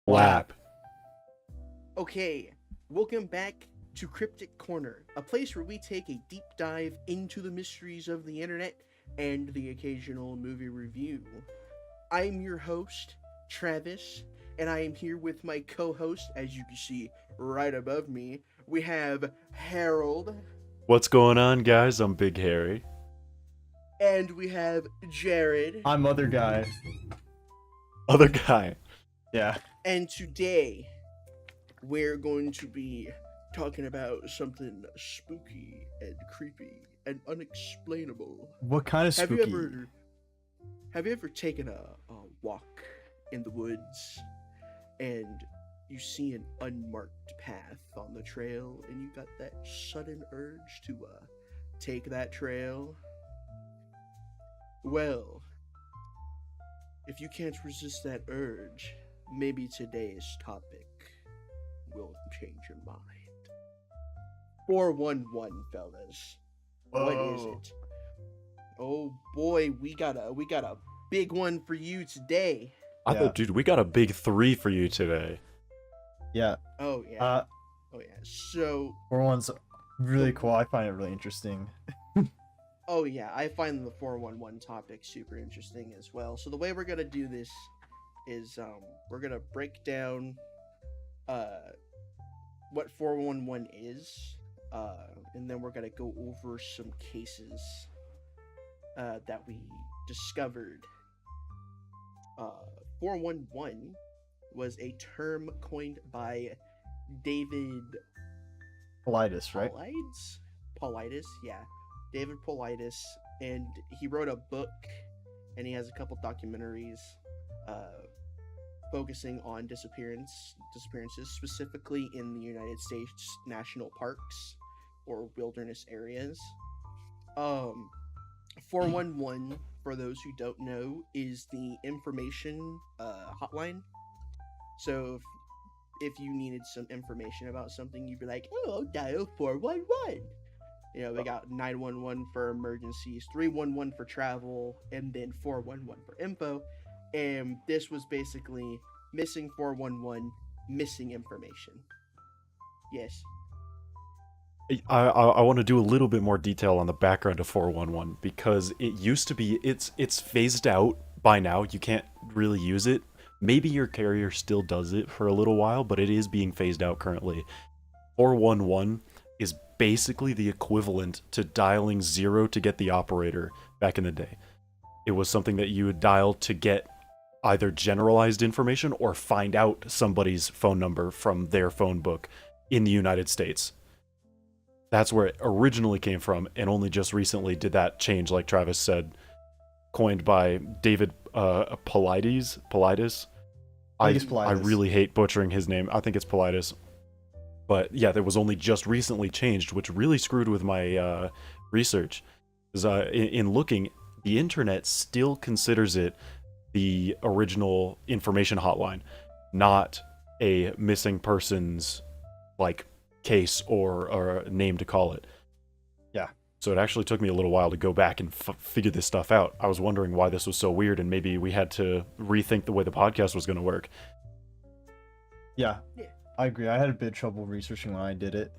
Lap. Okay, welcome back to Cryptic Corner, a place where we take a deep dive into the mysteries of the internet and the occasional movie review. I'm your host, Travis, and I am here with my co-host, as you can see right above me. We have Harold. What's going on, guys? I'm Big Harry. And we have Jared. I'm other guy. Other guy. Yeah. And today, we're going to be talking about something spooky and creepy and unexplainable. What kind of spooky? Have you ever taken a walk in the woods and you see an unmarked path on the trail and you got that sudden urge to take that trail? Well, if you can't resist that urge, maybe today's topic will change your mind. 411, fellas. What is it? Oh boy, we got a big one for you today. I thought, dude, we got a big 3 for you today. Yeah. Oh yeah. So 411's really cool. I find it really interesting. oh yeah, I find the 411 topic super interesting as well. So the way we're gonna do this is we're gonna break down what 411 is, and then we're gonna go over some cases that we discovered. 411 was a term coined by David Paulides, right? Paulides, yeah. David Paulides, and he wrote a book, and he has a couple documentaries focusing on disappearances, specifically in the United States national parks or wilderness areas. 411, for those who don't know, is the information hotline. So if you needed some information about something, you'd be like, oh, I'll dial 411. You know, we got 911 for emergencies, 311 for travel, and then 411 for info. And this was basically missing 411, missing information. Yes. I want to do a little bit more detail on the background of 411 because it used to be, it's phased out by now. You can't really use it. Maybe your carrier still does it for a little while, but it is being phased out currently. 411 is basically the equivalent to dialing 0 to get the operator back in the day. It was something that you would dial to get either generalized information or find out somebody's phone number from their phone book in the United States. That's where it originally came from, and only just recently did that change, like Travis said, coined by David Paulides. I think it's Paulides. I really hate butchering his name. I think it's Paulides. But yeah, that was only just recently changed, which really screwed with my research. Because in looking, the internet still considers it the original information hotline, not a missing persons like case or name to call it. Yeah. So it actually took me a little while to go back and figure this stuff out. I was wondering why this was so weird, and maybe we had to rethink the way the podcast was going to work. Yeah. I agree. I had a bit of trouble researching when I did it.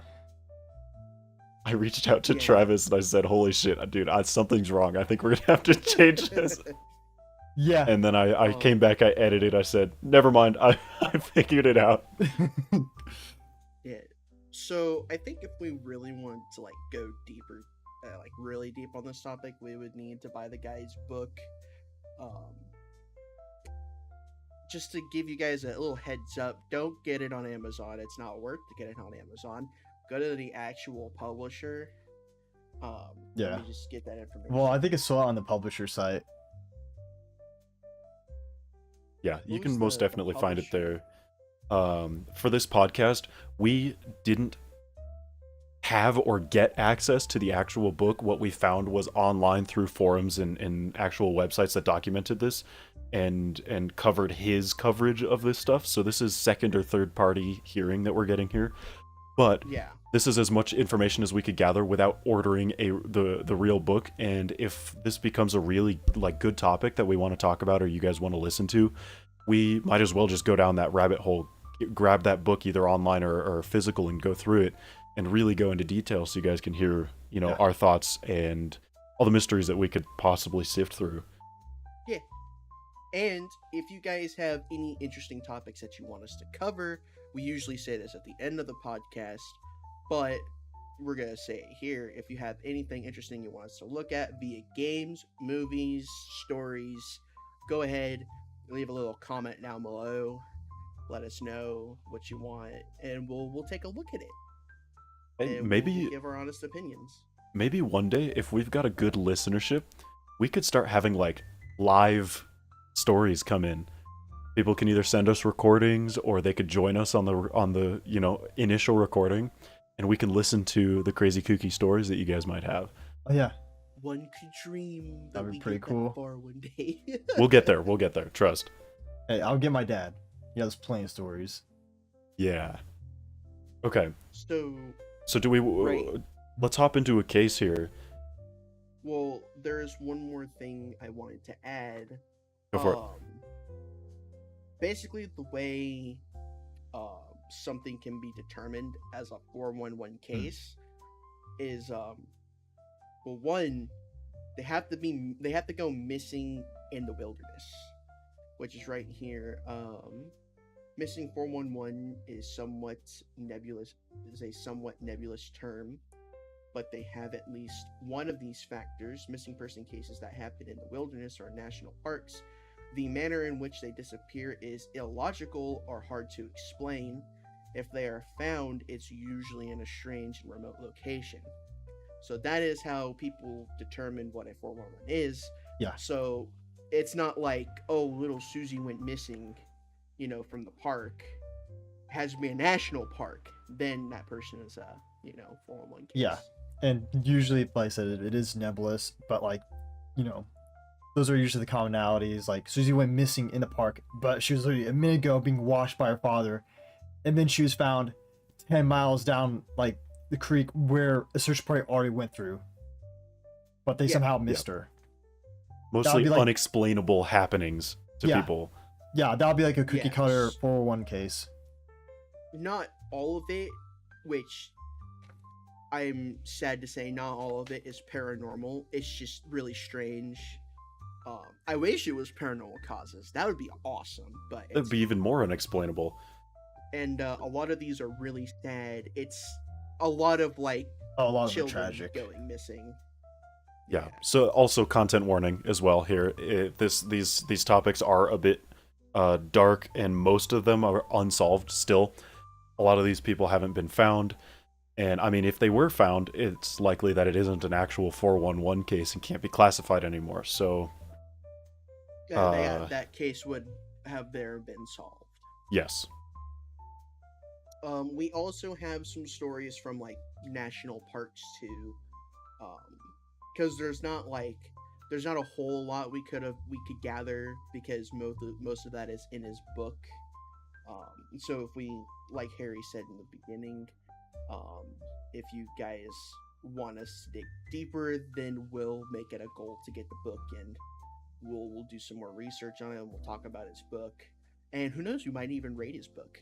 I reached out to Travis and I said, holy shit, dude, something's wrong. I think we're going to have to change this. Yeah. And then I came back, I edited, I said, never mind, I figured it out. Yeah. So I think if we really want to go deeper, really deep on this topic, we would need to buy the guy's book. Just to give you guys a little heads up, don't get it on Amazon. It's not worth to get it on Amazon. Go to the actual publisher. Yeah. Let me just get that information. Well, I think it's sold on the publisher site. Yeah, you can most definitely find it there. For this podcast, we didn't have or get access to the actual book. What we found was online through forums and actual websites that documented this and covered his coverage of this stuff. So this is second or third party hearing that we're getting here. But yeah, this is as much information as we could gather without ordering the real book. And if this becomes a really good topic that we want to talk about or you guys want to listen to, we might as well just go down that rabbit hole, grab that book either online or physical and go through it and really go into detail so you guys can hear, our thoughts and all the mysteries that we could possibly sift through. Yeah. And if you guys have any interesting topics that you want us to cover, we usually say this at the end of the podcast, but we're going to say it here. If you have anything interesting you want us to look at via games, movies, stories, go ahead, leave a little comment down below. Let us know what you want, and we'll take a look at it. Hey, And maybe we'll give our honest opinions. maybe one day, if we've got a good listenership, we could start having like live stories come in. People can either send us recordings or they could join us on the initial recording, and we can listen to the crazy kooky stories that you guys might have. Oh yeah, One could dream that That'd be we pretty get cool. that far one day. We'll get there. Trust. hey, I'll get my dad. He has plenty of stories. Yeah. Okay. So, Do we? Right. Let's hop into a case here. well, there's one more thing I wanted to add. Go for it. Basically, the way something can be determined as a 411 case is, well, one, they have to go missing in the wilderness, which is right here. Missing 411 is a somewhat nebulous term, but they have at least one of these factors. Missing person cases that happen in the wilderness or national parks. The manner in which they disappear is illogical or hard to explain. If they are found, it's usually in a strange and remote location. So that is how people determine what a 411 is. Yeah. So it's not like, oh, little Susie went missing, from the park. It has to be a national park. Then that person is a, 411 case. Yeah. And usually, like I said, it is nebulous, but those are usually the commonalities. Like Susie went missing in the park, but she was literally a minute ago being washed by her father, and then she was found 10 miles down like the creek where a search party already went through, but they somehow missed her. Mostly be like- unexplainable happenings to Yeah. people. Yeah, that'll be like a cookie cutter Yes. 401 case. Not all of it, which I'm sad to say, not all of it is paranormal. It's just really strange. I wish it was paranormal causes. That would be awesome, but It'd it's, be even more unexplainable. and a lot of these are really sad. It's a lot of like A lot of them are children tragic. going missing. Yeah. So also content warning as well here. These topics are a bit dark, and most of them are unsolved still. A lot of these people haven't been found. And I mean, if they were found, it's likely that it isn't an actual 411 case and can't be classified anymore. So, That case would have there been solved. yes. We also have some stories from like national parks too, because there's not a whole lot we could gather because most of that is in his book. So if we, like Harry said in the beginning, if you guys want us to dig deeper, then we'll make it a goal to get the book, and we'll do some more research on it, and we'll talk about his book, and who knows, we might even rate his book.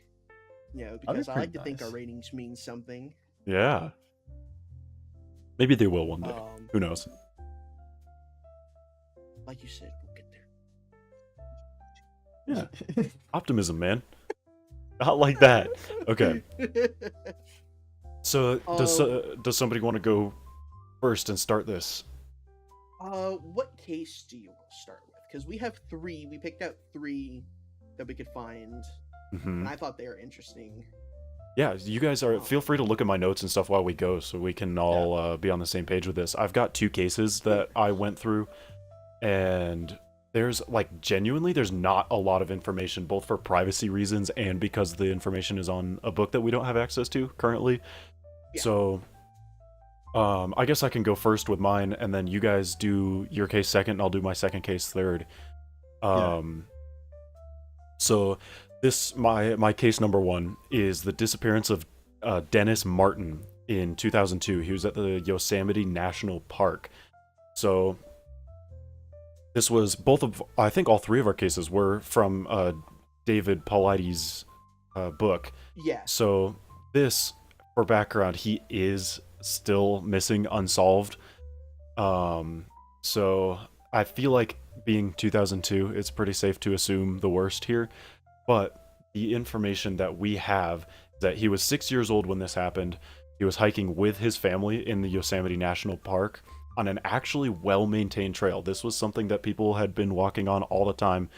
Because I like to think our nice. ratings mean something. Yeah. Maybe they will one day. Who knows? Like you said, we'll get there. Yeah. Optimism, man. Not like that. Okay. So does somebody want to go first and start this? What case do you want to start with? Because we have three. We picked out three that we could find, and I thought they were interesting. Yeah, you guys feel free to look at my notes and stuff while we go, so we can all be on the same page with this. I've got two cases that I went through, and there's genuinely there's not a lot of information, both for privacy reasons and because the information is on a book that we don't have access to currently. Yeah. So I guess I can go first with mine, and then you guys do your case second, and I'll do my second case third. So this my case number one is the disappearance of Dennis Martin in 2002. He was at the Yosemite National Park. So this was I think all three of our cases were from David Paulides' book. Yeah. So this, for background, he is still missing, unsolved. So I feel like being 2002, it's pretty safe to assume the worst here. But the information that we have is that he was 6 years old when this happened. He was hiking with his family in the Yosemite National Park on an actually well-maintained trail. This was something that people had been walking on all the time.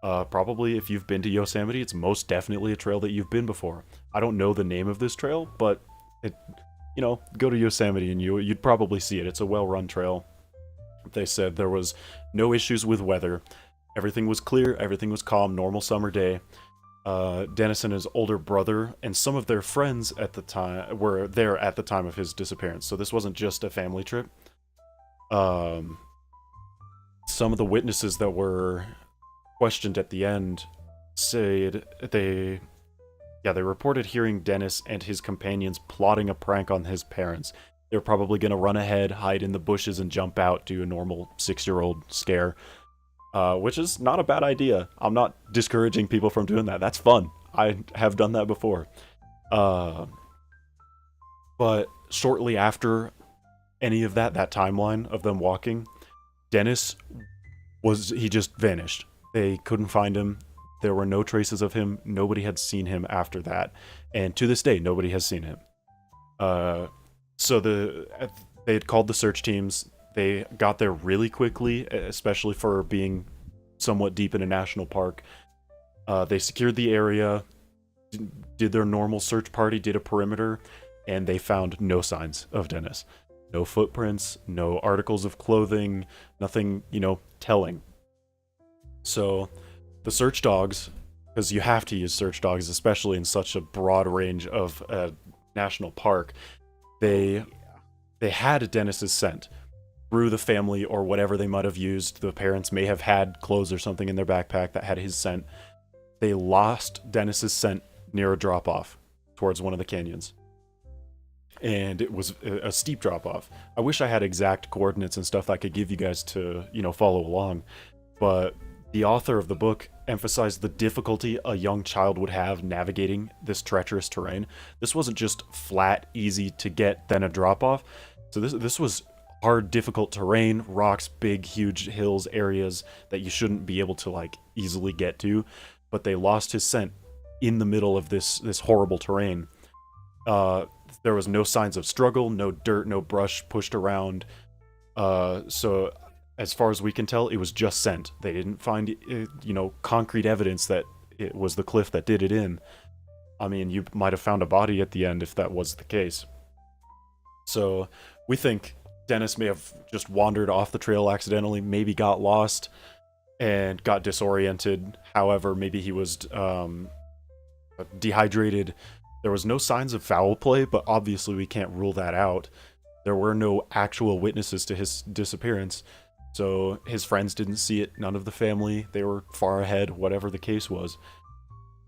Probably if you've been to Yosemite, it's most definitely a trail that you've been before. I don't know the name of this trail, but it, go to Yosemite and you'd probably see it. It's a well-run trail. They said there was no issues with weather. Everything was clear, everything was calm, normal summer day. Dennis and his older brother and some of their friends at the time were there at the time of his disappearance. So this wasn't just a family trip. Some of the witnesses that were questioned at the end said they reported hearing Dennis and his companions plotting a prank on his parents. They're probably going to run ahead, hide in the bushes, and jump out, do a normal 6-year-old scare. Which is not a bad idea. I'm not discouraging people from doing that. That's fun. I have done that before. But shortly after any of that timeline of them walking, Dennis he just vanished. They couldn't find him. There were no traces of him. Nobody had seen him after that. And to this day, nobody has seen him. So they had called the search teams. They got there really quickly, especially for being somewhat deep in a national park. They secured the area, did their normal search party, did a perimeter, and they found no signs of Dennis. No footprints, no articles of clothing, nothing, telling. So the search dogs, because you have to use search dogs, especially in such a broad range of a national park, they had Dennis's scent through the family or whatever they might have used. The parents may have had clothes or something in their backpack that had his scent. They lost Dennis's scent near a drop-off towards one of the canyons. And it was a steep drop-off. I wish I had exact coordinates and stuff I could give you guys to, follow along. But the author of the book emphasized the difficulty a young child would have navigating this treacherous terrain. This wasn't just flat, easy to get, then a drop-off. So this was hard, difficult terrain, rocks, big, huge hills, areas that you shouldn't be able to easily get to. But they lost his scent in the middle of this horrible terrain. There was no signs of struggle, no dirt, no brush pushed around. So as far as we can tell, it was just scent. They didn't find, concrete evidence that it was the cliff that did it in. I mean, you might have found a body at the end if that was the case. So we think Dennis may have just wandered off the trail accidentally, maybe got lost and got disoriented. However, maybe he was dehydrated. There was no signs of foul play, but obviously we can't rule that out. There were no actual witnesses to his disappearance, so his friends didn't see it, none of the family. They were far ahead, whatever the case was.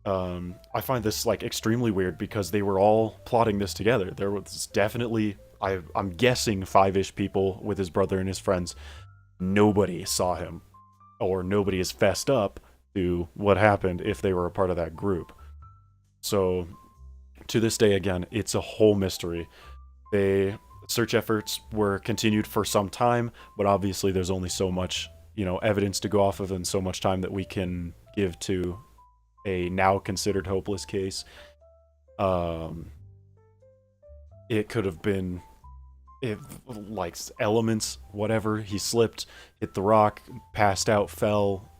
I find this extremely weird because they were all plotting this together. There was definitely, I'm guessing, 5-ish people with his brother and his friends. Nobody saw him, or nobody is fessed up to what happened if they were a part of that group. So to this day, again, it's a whole mystery. Search efforts were continued for some time, but obviously there's only so much, evidence to go off of and so much time that we can give to a now considered hopeless case. It could have been elements, whatever. He slipped, hit the rock, passed out, fell.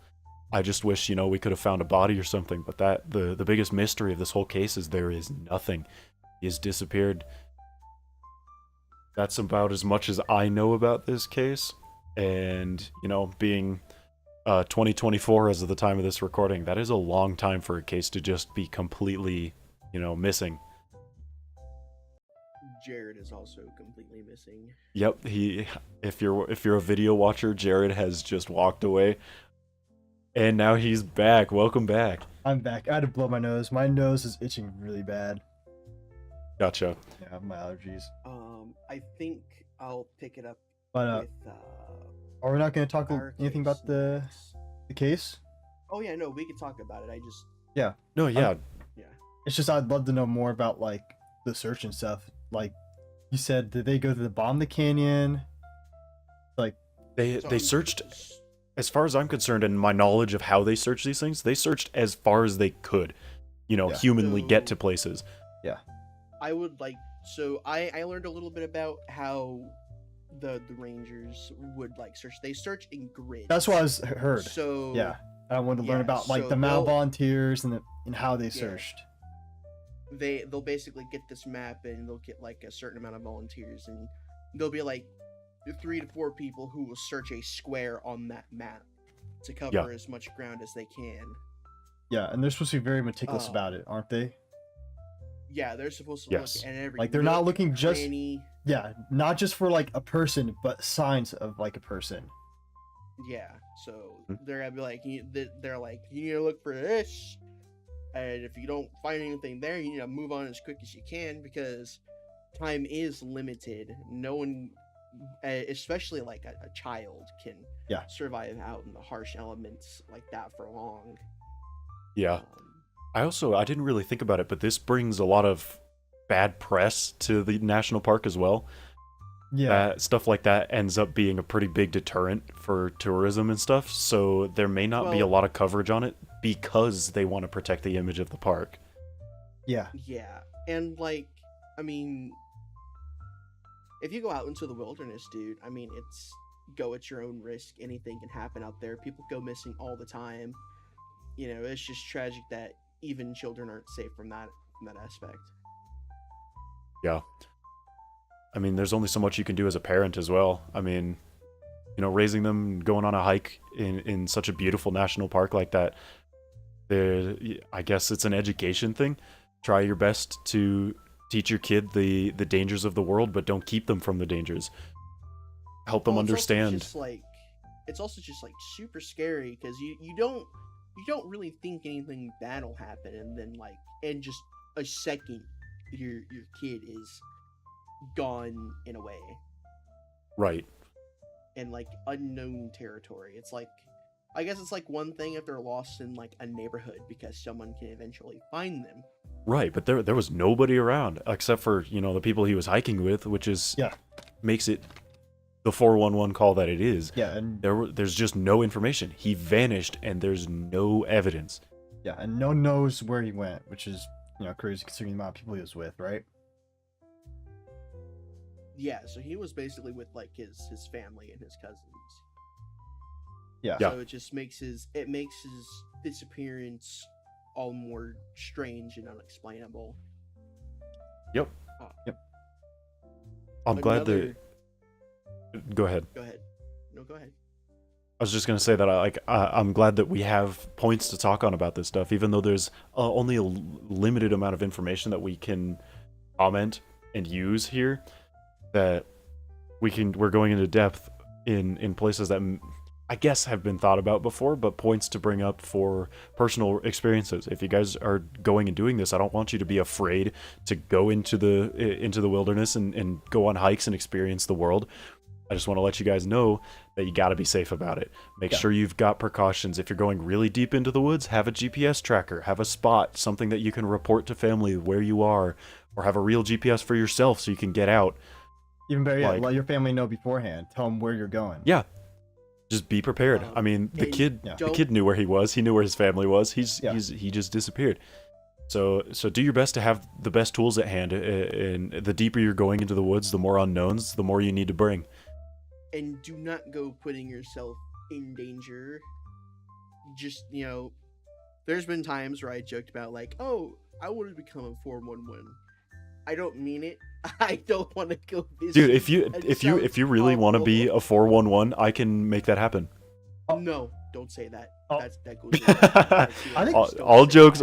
I just wish, we could have found a body or something, but the biggest mystery of this whole case is there is nothing. He has disappeared. That's about as much as I know about this case. And, being 2024 as of the time of this recording, that is a long time for a case to just be completely, missing. Jared is also completely missing. Yep, if you're a video watcher, Jared has just walked away. And now he's back. Welcome back. I'm back. I had to blow my nose. My nose is itching really bad. Gotcha. Yeah, I have my allergies. I think I'll pick it up But with are we not going to talk our anything case about the case? Oh yeah, no, we can talk about it. I just Yeah. No, yeah, Yeah. It's just I'd love to know more about like the search and stuff. Like you said, did they go to the bottom of the canyon? Like, they So they I'm searched. s- As far as I'm concerned, and my knowledge of how they search these things, they searched as far as they could, Yeah. humanly get to So- places. I would like. So I learned a little bit about how the Rangers would like search. They search in grids. that's what I was heard. So Yeah. I wanted to learn yeah, about like so the amount of they'll- volunteers and how they searched. they'll basically get this map and they'll get like a certain amount of volunteers and there'll be like 3 to 4 people who will search a square on that map to cover Yeah. as much ground as they can. Yeah, and they're supposed to be very meticulous Oh. about it, aren't they? Yeah, they're supposed to Yes. look at every Like, they're not nook, looking just- cranny. Yeah, not just for like a person, but signs of like a person. Yeah, so Hmm. they're gonna be like, they're like, you need to look for this, and if you don't find anything there, you need to move on as quick as you can because time is limited. No one, especially like a child, can Yeah. survive out in the harsh elements like that for long. Yeah. Um, I didn't really think about it, but this brings a lot of bad press to the national park as well. Yeah, Stuff like that ends up being a pretty big deterrent for tourism and stuff. So there may not be a Well- lot of coverage on it because they want to protect the image of the park. yeah, Yeah, and like, I mean, if you go out into the wilderness, dude, I mean, it's go at your own risk. Anything can happen out there. People go missing all the time. You know, it's just tragic that even children aren't safe from that aspect. Yeah. I mean, there's only so much you can do as a parent as well. I mean, raising them, going on a hike in such a beautiful national park like that. I guess it's an education thing. Try your best to teach your kid the dangers of the world, but don't keep them from the dangers. Help them Well, it's also understand. just like, it's also just like super scary because you don't really think anything bad will happen, and then like in just a second, your kid is gone in a way. Right. In like unknown territory. It's like, I guess it's like one thing if they're lost in like a neighborhood because someone can eventually find them. Right, but there was nobody around except for, the people he was hiking with, which is Yeah. makes it the 411 call that it is. yeah, and There's just no information. He vanished and there's no evidence. yeah, and no one knows where he went, which is crazy considering the amount of people he was with, right? Yeah, so he was basically with like his family and his cousins. Yeah. Yeah. So it just makes his disappearance all more strange and unexplainable. Yep. Uh, Yep. I'm glad another- that. Go ahead. Go ahead. No, go ahead. I was just gonna say that I'm glad that we have points to talk on about this stuff, even though there's only a limited amount of information that we can comment and use here. That we're going into depth in places that I guess have been thought about before, but points to bring up for personal experiences. If you guys are going and doing this, I don't want you to be afraid to go into the wilderness and go on hikes and experience the world. I just want to let you guys know that you got to be safe about it. Make Yeah. sure you've got precautions. If you're going really deep into the woods, have a GPS tracker, have a spot, something that you can report to family where you are, or have a real GPS for yourself so you can get out. Even better, Like- let your family know beforehand. Tell them where you're going. Yeah. Just be prepared. I mean, the and kid Yeah. the kid knew where he was. He knew where his family was. He just disappeared. So do your best to have the best tools at hand. And the deeper you're going into the woods, the more unknowns, the more you need to bring. And do not go putting yourself in danger. Just, there's been times where I joked about like, oh, I want to become a 411. I don't mean it. I don't want to go visit. Dude, It if you sounds really want to be awful. a 411, I can make that happen. No, don't say that. Oh. That goes. I think- all jokes.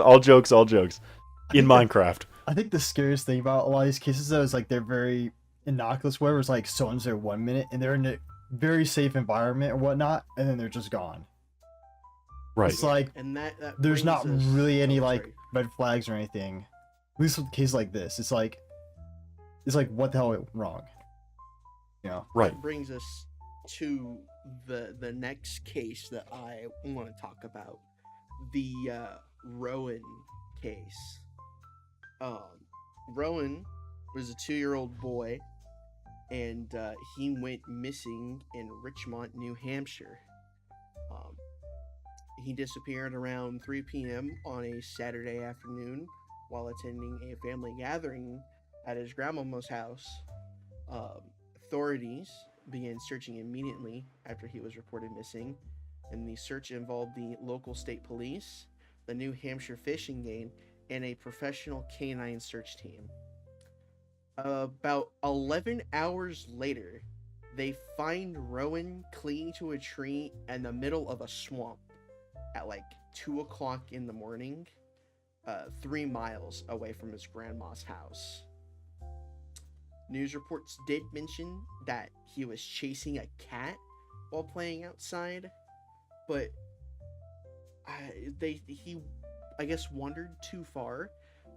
In Minecraft. I think the scariest thing about a lot of these cases though is like they're very innocuous, where it's like someone's there 1 minute and they're in a very safe environment or whatnot, and then they're just gone. Right. It's like And that there's brings not us- really any oh, like sorry. red flags or anything. At least with a case like this, it's like what the hell went wrong? Right. That brings us to the next case that I want to talk about. The Rowan case. Rowan was a 2-year-old boy, and he went missing in Richmond, New Hampshire. Um, he disappeared around 3 p.m. on a Saturday afternoon while attending a family gathering at his grandmama's house. Um, Authorities began searching immediately after he was reported missing, and the search involved the local state police, the New Hampshire fishing game, and a professional canine search team. About 11 hours later, they find Rowan clinging to a tree in the middle of a swamp at like 2 o'clock in the morning, 3 miles away from his grandma's house. News reports did mention that he was chasing a cat while playing outside, but he, I guess, wandered too far.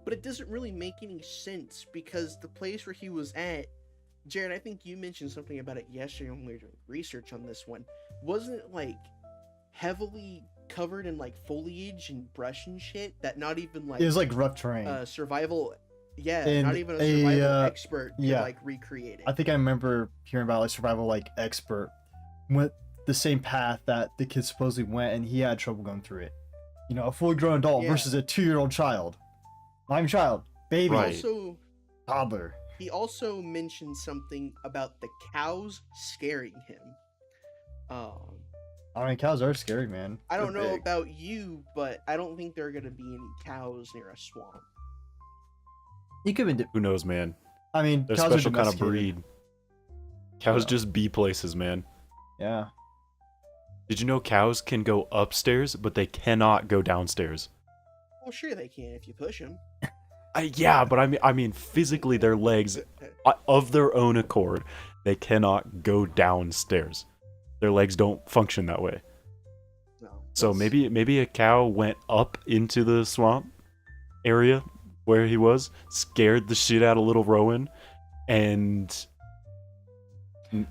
But it doesn't really make any sense because the place where he was at, Jared, I think you mentioned something about it yesterday when we were doing research on this one. Wasn't it like heavily covered in like foliage and brush and shit that not even like It was like rough terrain. survival? Yeah, And not even a survival a, expert could yeah. like recreate it. I think I remember hearing about like survival like expert went the same path that the kid supposedly went, and he had trouble going through it. You know, a fully grown adult Yeah. versus a 2-year-old child. Not even child, baby, Right. Also, toddler. he also mentioned something about the cows scaring him. I mean, cows are scary, man. I don't They're know big. about you, but I don't think there are gonna be any cows near a swamp. You could have been. Who knows, man? I mean, They're cows special are kind of domesticated. breed. Cows Yeah. just be places, man. Yeah. Did you know cows can go upstairs, but they cannot go downstairs? Well, sure they can if you push them. Yeah, but I mean, physically, their legs, of their own accord, they cannot go downstairs. Their legs don't function that way. No. So that's- maybe a cow went up into the swamp area where he was, scared the shit out of little Rowan, and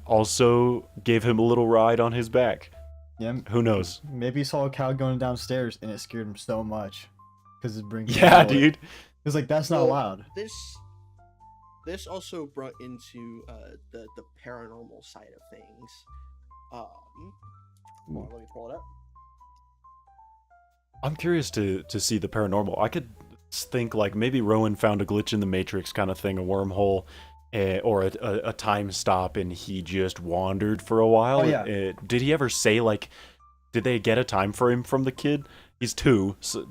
also gave him a little ride on his back. Yeah. Who knows? Maybe he saw a cow going downstairs and it scared him so much because it brings. Yeah, dude. He was like, "That's not Well, allowed." This also brought into the paranormal side of things. Hold on, let me pull it up. I'm curious to see the paranormal. I could think like maybe Rowan found a glitch in the Matrix kind of thing, a wormhole, or a time stop, and he just wandered for a while. Oh, yeah. Did he ever say like, did they get a time frame from the kid? He's 2, so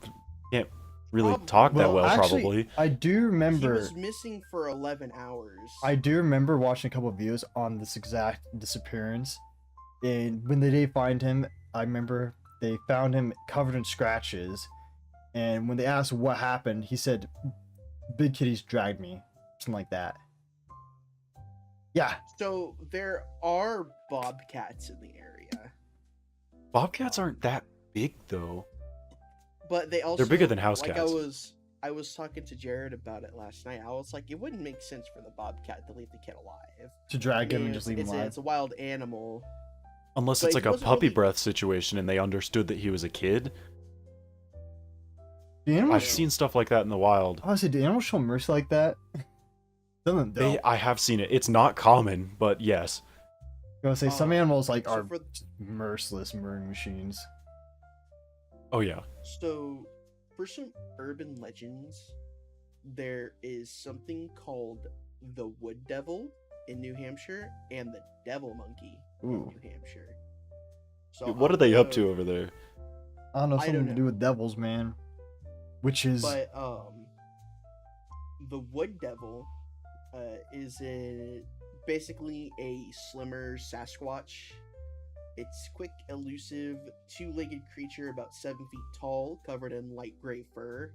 can't really talk that well, actually, probably. I do He remember. was missing for 11 hours. I do remember watching a couple of videos on this exact disappearance, and when they did find him, I remember they found him covered in scratches, and when they asked what happened, he said, "Big kitties dragged me," something like that. Yeah, So there are bobcats in the area, Bobcats aren't that big though. but they also bigger than house like cats. I was talking to Jared about it last night. I was like, it wouldn't make sense for the bobcat to leave the kid alive. to drag him I mean, and just leave him alive. it's a wild animal. Unless But it's he like a wasn't puppy really- breath situation and they understood that he was a kid. The animals, I've seen stuff like that in the wild. honestly, do animals show mercy like that? Some of them don't. I have seen it. It's not common, but yes. I was gonna say some animals like So are for- merciless murdering machines. Oh yeah. So, for some urban legends, there is something called the Wood Devil in New Hampshire and the Devil Monkey in Ooh. New Hampshire. So Dude, what I are they don't up to know, over there? I don't know, I something don't to do know. with devils, man. Witches. But the Wood Devil is basically a slimmer Sasquatch. It's quick, elusive, 2-legged creature about 7 feet tall, covered in light gray fur.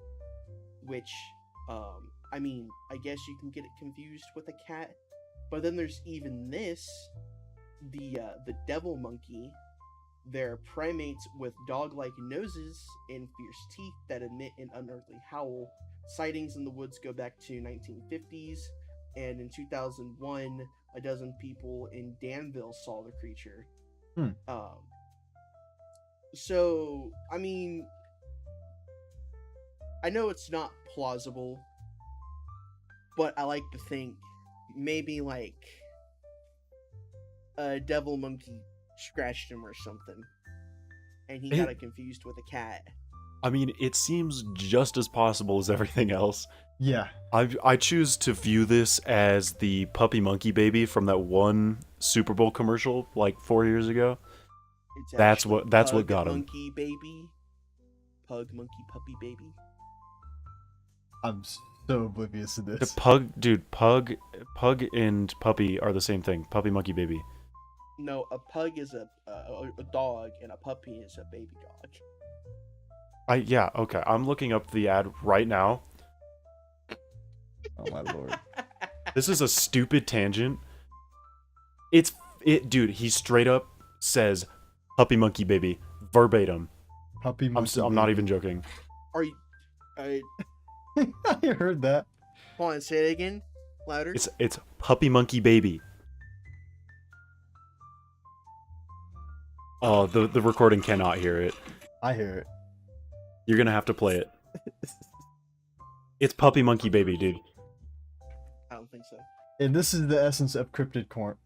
Which, I mean, I guess you can get it confused with a cat. But then there's even this, the devil monkey. They're primates with dog-like noses and fierce teeth that emit an unearthly howl. Sightings in the woods go back to 1950s, and in 2001, a dozen people in Danville saw the creature. Hmm. So, I mean, I know it's not plausible, but I like to think maybe like a devil monkey scratched him or something, and he got it confused with a cat. I mean, it seems just as possible as everything else. Yeah. I choose to view this as the puppy monkey baby from that one Super Bowl commercial like 4 years ago. It's That's actually what Pug got him. Monkey baby, pug monkey puppy baby. I'm so oblivious to The this. pug and puppy are the same thing. Puppy monkey baby. No, a pug is a dog, and a puppy is a baby dog. Yeah, okay. I'm looking up the ad right now. Oh my lord. This is a stupid tangent. Dude, he straight up says puppy monkey baby verbatim. Puppy monkey. I'm not even joking. Are you? I heard that. Hold on, say it again, louder. It's puppy monkey baby. Oh, the recording cannot hear it. I hear it. You're gonna have to play it. It's puppy monkey baby, dude. I don't think so. And this is the essence of Cryptic Corner.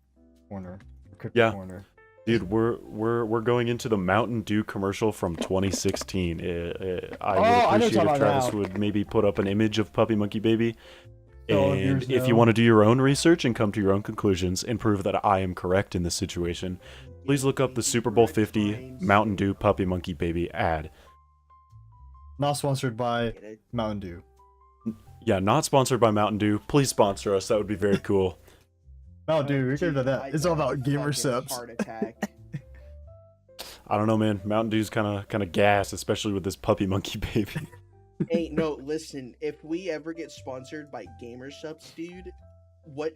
Cryptic Yeah. Corner. Dude, we're going into the Mountain Dew commercial from 2016. I would I know what appreciate you're if talking Travis about. would maybe put up an image of Puppy Monkey Baby. So And here's if you no- want to do your own research and come to your own conclusions and prove that I am correct in this situation, please look up the Super Bowl 50 Mountain Dew Puppy Monkey Baby ad. Not sponsored by Get it? Mountain Dew. Yeah, not sponsored by Mountain Dew. Please sponsor us. That would be very cool. Mountain Dew, we care about Dude, that. I It's all got a about gamer fucking subs. Heart attack. I don't know, man. Mountain Dew's kind of gas, especially with this Puppy Monkey Baby. Hey, no, listen. If we ever get sponsored by gamer subs, dude, what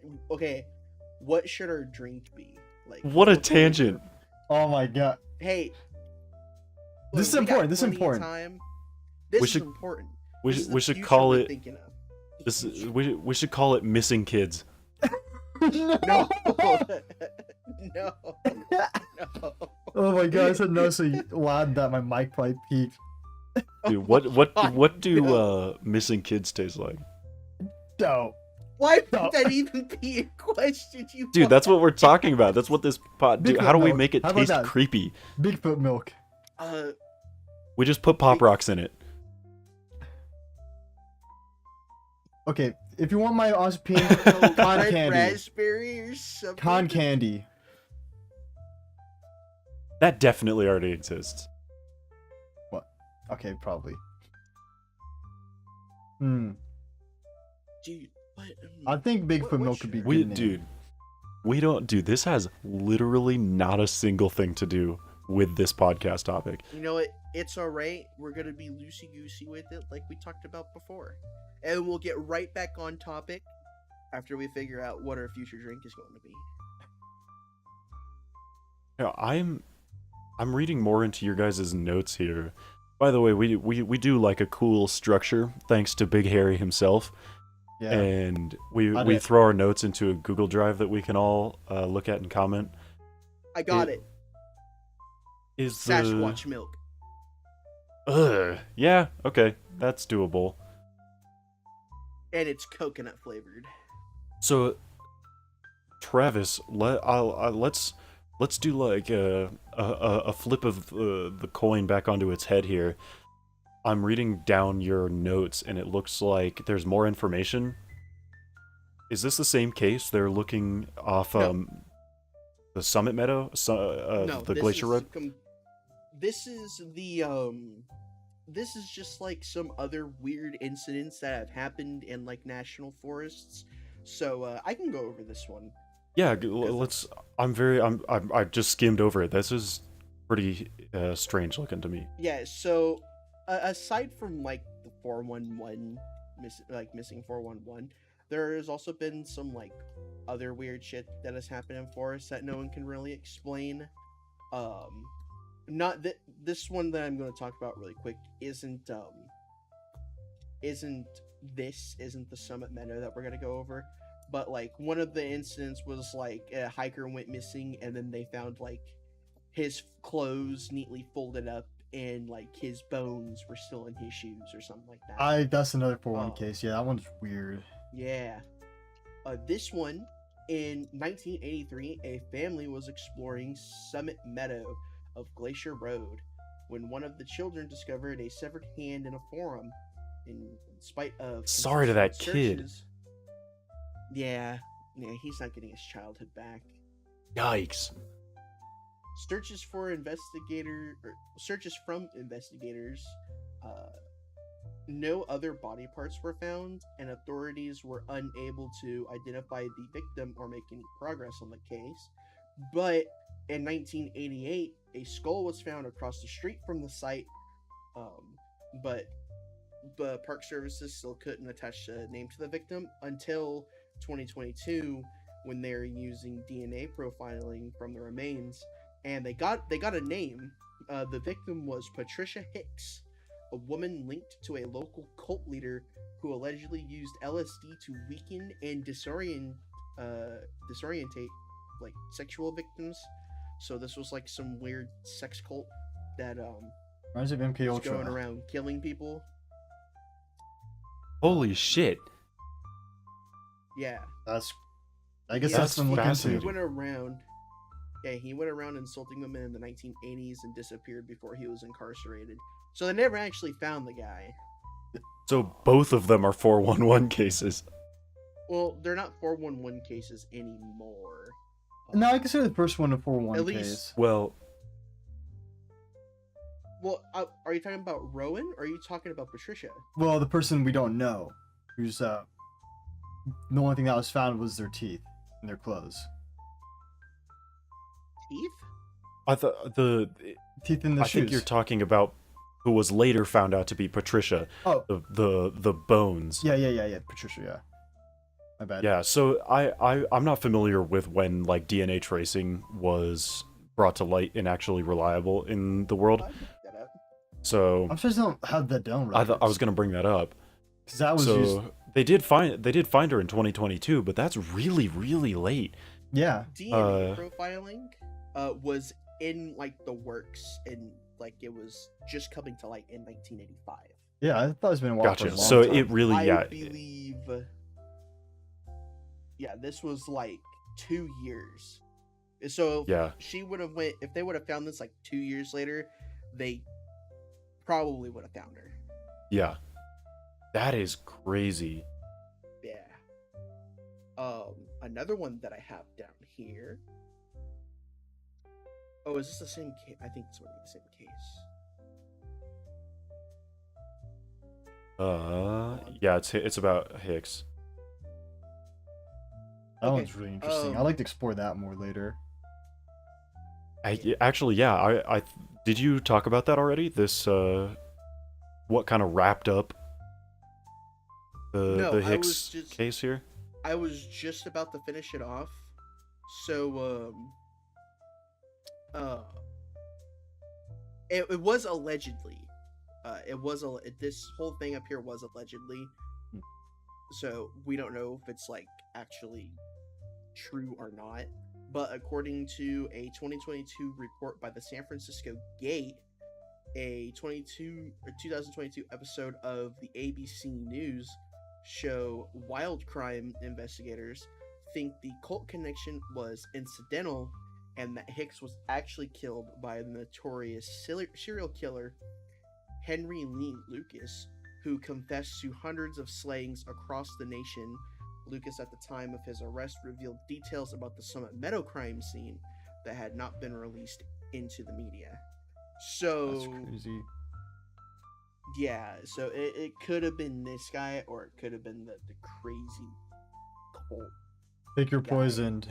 should our drink be? Like, What a flavor? tangent. Oh my god. Hey, This is we got important, this is plenty of important. time. This We is should- important. We This should is we the should future call we're it thinking of. we should call it Missing Kids. No. No, no, no. Oh my god, I said no so loud that my mic probably peaked. Dude, Oh what God, do no. Missing Kids taste like? No. Why would No. that even be a question? You Dude, that's what we're talking about. That's what this pod. Dude, Bigfoot how do we milk. make it How about taste that? creepy? Bigfoot milk. We just put Pop Rocks in it. Okay, if you want my honest opinion, Con con red candy. raspberry or something. Con candy. That definitely already exists. Okay, probably. Hmm. Dude, what? I think Bigfoot What milk could be should- We good. dude, we don't. Dude, this has literally not a single thing to do with this podcast topic. You know what? It's alright. We're gonna be loosey goosey with it, like we talked about before, and we'll get right back on topic after we figure out what our future drink is going to be. Yeah, I'm reading more into your guys' notes here. By the way, we do like a cool structure thanks to Big Harry himself. Yeah. And we I we did- throw our notes into a Google Drive that we can all look at and comment. I got it. Is Sasquatch milk. Yeah, okay, that's doable. And it's coconut flavored. So, Travis, let's do like a flip of the coin back onto its head here. I'm reading down your notes, and it looks like there's more information. Is this the same case? They're looking off No. the Summit Meadow, No, the this Glacier is Road. This is the This is just like some other weird incidents that have happened in like national forests. So I can go over this one. Yeah, let's. I just skimmed over it. This is pretty strange looking to me. Yeah. So aside from like the 411 missing 411, there has also been some like other weird shit that has happened in forests that no one can really explain. Not that this one that I'm going to talk about really quick isn't the Summit Meadow that we're going to go over, but like one of the incidents was like a hiker went missing and then they found like his clothes neatly folded up and like his bones were still in his shoes or something like that. That's another 4-1 Oh. case. Yeah, that one's weird. Yeah. This one, in 1983, a family was exploring Summit Meadow of Glacier Road when one of the children discovered a severed hand in a forum. In spite of Sorry to that consistent kid. searches- Yeah, he's not getting his childhood back. Yikes. Searches from investigators, no other body parts were found, and authorities were unable to identify the victim or make any progress on the case. But in 1988, a skull was found across the street from the site, but the Park Services still couldn't attach a name to the victim until 2022, when they're using DNA profiling from the remains, and they got a name. The victim was Patricia Hicks, a woman linked to a local cult leader who allegedly used LSD to weaken and disorientate like sexual victims. So this was like some weird sex cult that Reminds me of MK was Ultra. going around killing people. Holy shit. Yeah. I guess Yeah, that's what I'm looking fascinating. into. He went around insulting women in the 1980s and disappeared before he was incarcerated. So they never actually found the guy. So both of them are 411 cases. Well, they're not 411 cases anymore. No, I consider the first one a 4-1 At case. least- Well, Well, are you talking about Rowan, or are you talking about Patricia? Well, the person we don't know, who's the only thing that was found was their teeth and their clothes. Teeth? I thought Teeth in the I shoes. think you're talking about who was later found out to be Patricia. Oh. The bones. Yeah. Patricia, yeah. My bad. Yeah, so I'm not familiar with when like DNA tracing was brought to light and actually reliable in the world. I can look that up. So I'm surprised they don't have that down I right. was gonna bring that up. Because that was So used. they did find her in 2022, but that's really late. Yeah. DNA profiling was in like the works, and like it was just coming to light in 1985. Yeah, I thought it's been a while. Gotcha. For a long So time. it really I believe. Yeah, this was like 2 years. So Yeah. she would have went if they would have found this like 2 years later, they probably would have found her. Yeah. That is crazy. Yeah. Another one that I have down here. Oh, is this the same case? I think it's going to be the same case. Yeah, it's about Hicks. That Okay, one's really interesting. I'd like to explore that more later. Actually, yeah, I did you talk about that already? This what kind of wrapped up No, the I Hicks was just- case here? I was just about to finish it off. So, it was allegedly. This whole thing up here was allegedly. So we don't know if it's like actually true or not. But according to a 2022 report by the San Francisco Gate, a 2022 episode of the ABC News show Wild Crime investigators think the cult connection was incidental and that Hicks was actually killed by the notorious serial killer Henry Lee Lucas, who confessed to hundreds of slayings across the nation. Lucas, at the time of his arrest, revealed details about the Summit Meadow crime scene that had not been released into the media. So, That's crazy. yeah, so it could have been this guy, or it could have been the crazy cult. Pick your guy. poison.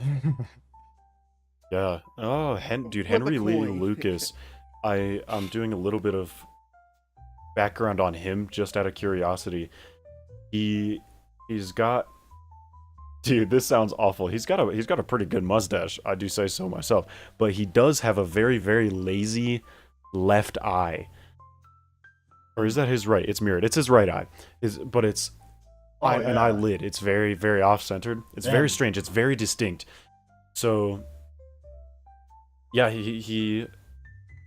Yeah. Oh, dude, Flip a Henry Lee coin. Lucas. I'm doing a little bit of background on him just out of curiosity. He's got, dude, this sounds awful. He's got a pretty good mustache. I do say so myself, but he does have a very, very lazy left eye. Or is that his right? It's mirrored. It's his right eye. But it's Oh, an yeah. eyelid. It's very, very off-centered. It's very Damn. strange. It's very distinct. So, yeah, he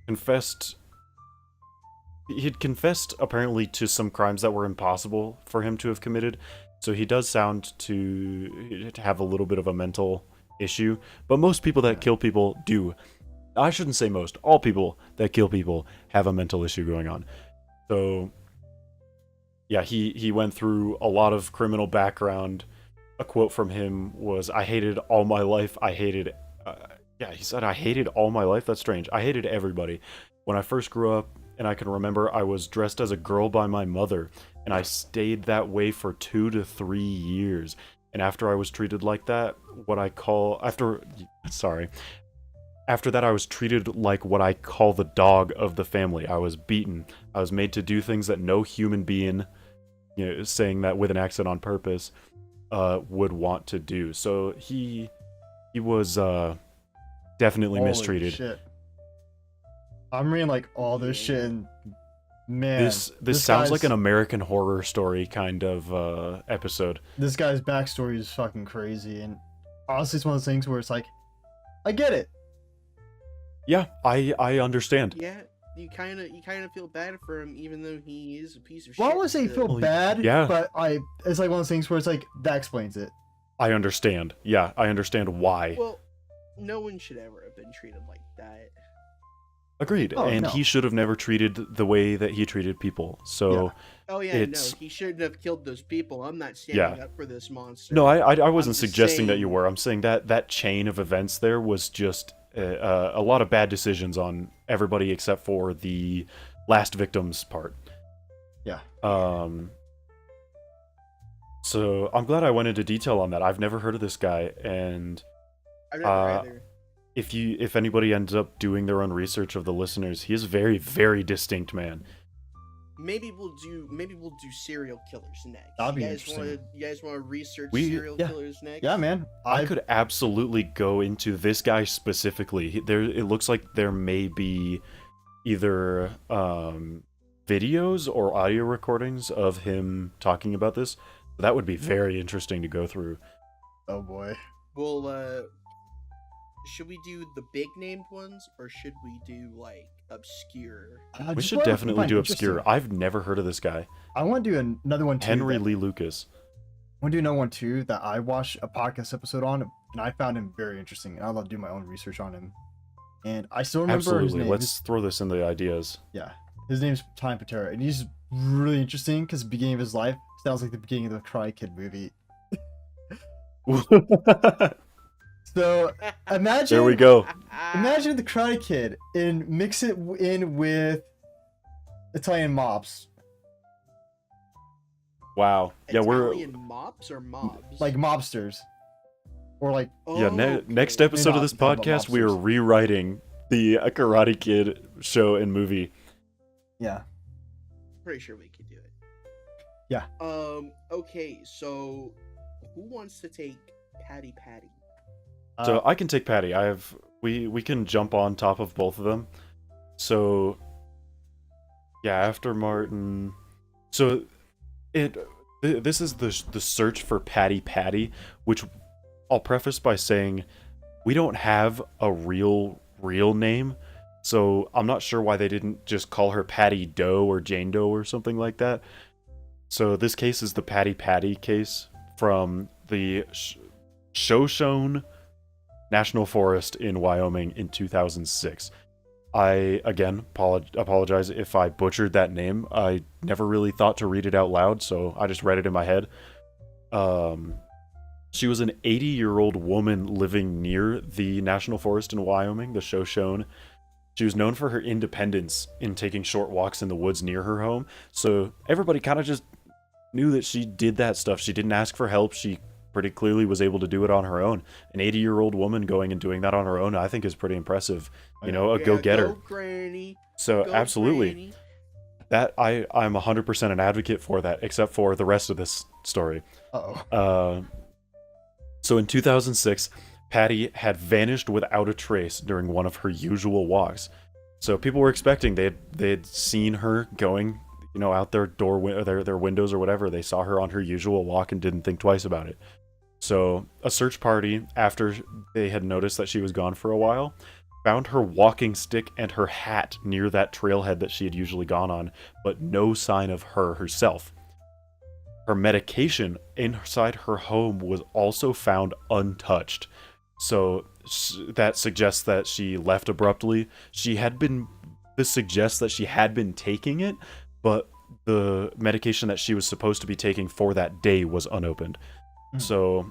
confessed He'd confessed apparently to some crimes that were impossible for him to have committed, so he does sound to have a little bit of a mental issue. But most people that kill people do. I shouldn't say most. All people that kill people have a mental issue going on. So, yeah, he went through a lot of criminal background. A quote from him was, "I hated all my life. I hated." Yeah, he said, "I hated all my life." That's strange. I hated everybody. When I first grew up, and I can remember, I was dressed as a girl by my mother, and I stayed that way for 2 to 3 years. And after I was treated like that, after that, I was treated like what I call the dog of the family. I was beaten. I was made to do things that no human being, saying that with an accent on purpose, would want to do. So he was definitely Holy mistreated. Shit. I'm reading like all this shit, and man, this sounds like an American Horror Story kind of episode. This guy's backstory is fucking crazy, and honestly, it's one of those things where it's like, I get it. Yeah, I understand. Yeah, you kind of feel bad for him, even though he is a piece of shit. Well, I wouldn't say feel bad, yeah. but it's like one of those things where it's like, that explains it. I understand. Yeah, I understand why. Well, no one should ever have been treated like that. Agreed. Oh, and no. he should have never treated the way that he treated people. So Yeah. Oh yeah, no, he shouldn't have killed those people. I'm not standing up for this monster. No, I wasn't just suggesting that you saying- were. I'm saying that chain of events there was just a lot of bad decisions on everybody except for the last victim's part. Yeah. So I'm glad I went into detail on that. I've never heard of this guy, and I've never either. if anybody ends up doing their own research of the listeners, he is a very, very distinct man. Maybe we'll do serial killers next. That'd be you guys interesting. You guys want to research We- serial yeah. killers next? Yeah, man. I could absolutely go into this guy specifically. It looks like there may be either videos or audio recordings of him talking about this. That would be very interesting to go through. Oh boy. Well, should we do the big named ones, or should we do like obscure? We Just should what I definitely find do interesting. obscure. I've never heard of this guy. I want to do another one too. Henry that- Lee Lucas. I want to do another one too that I watched a podcast episode on, and I found him very interesting. And I'd love to do my own research on him. And I still remember his Absolutely. name. Let's throw this in the ideas. Yeah, his name's Time Patera, and he's really interesting because the beginning of his life sounds like the beginning of the Karate Kid movie. So imagine. There we go. Imagine the Karate Kid and mix it in with Italian mobs, Wow. Yeah, Italian mobs or mobs? like mobsters, or like Yeah, Okay. next episode of this Maybe not talking about podcast, we are mobsters. rewriting the Karate Kid show and movie. yeah. Pretty sure we could do it. Yeah. Okay, so who wants to take Patty? So I can take Patty. We can jump on top of both of them. So yeah, after Martin. So this is the search for Patty, which I'll preface by saying we don't have a real name. So I'm not sure why they didn't just call her Patty Doe or Jane Doe or something like that. So this case is the Patty case from the Shoshone National Forest in Wyoming in 2006. I, again, apologize if I butchered that name. I never really thought to read it out loud, so I just read it in my head. She was an 80-year-old woman living near the National Forest in Wyoming, the Shoshone. She was known for her independence in taking short walks in the woods near her home, so everybody kind of just knew that she did that stuff. She didn't ask for help. She pretty clearly was able to do it on her own. An 80-year-old woman going and doing that on her own, I think is pretty impressive. You know, a go-getter. Go Granny. So Go absolutely. Granny. That I'm 100% an advocate for that, except for the rest of this story. Uh-oh. So in 2006, Patty had vanished without a trace during one of her usual walks. So people were expecting they'd seen her going, out their their windows or whatever. They saw her on her usual walk and didn't think twice about it. So a search party, after they had noticed that she was gone for a while, found her walking stick and her hat near that trailhead that she had usually gone on, but no sign of her herself. Her medication inside her home was also found untouched. So that suggests that she left abruptly. This suggests that she had been taking it, but the medication that she was supposed to be taking for that day was unopened. So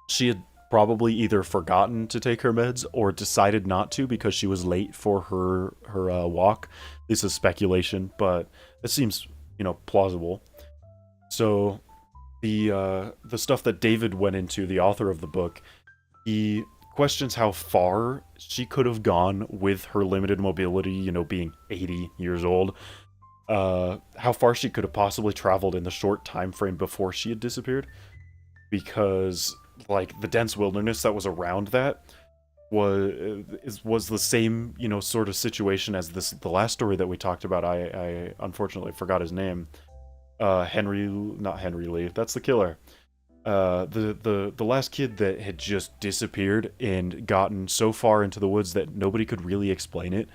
she had probably either forgotten to take her meds or decided not to because she was late for her walk. This is speculation, but it seems, plausible. So the stuff that David went into, the author of the book, he questions how far she could have gone with her limited mobility, being 80 years old. How far she could have possibly traveled in the short time frame before she had disappeared, because like the dense wilderness that was around that was the same, sort of situation as the last story that we talked about. I unfortunately forgot his name. Not Henry Lee. That's the killer. The last kid that had just disappeared and gotten so far into the woods that nobody could really explain it.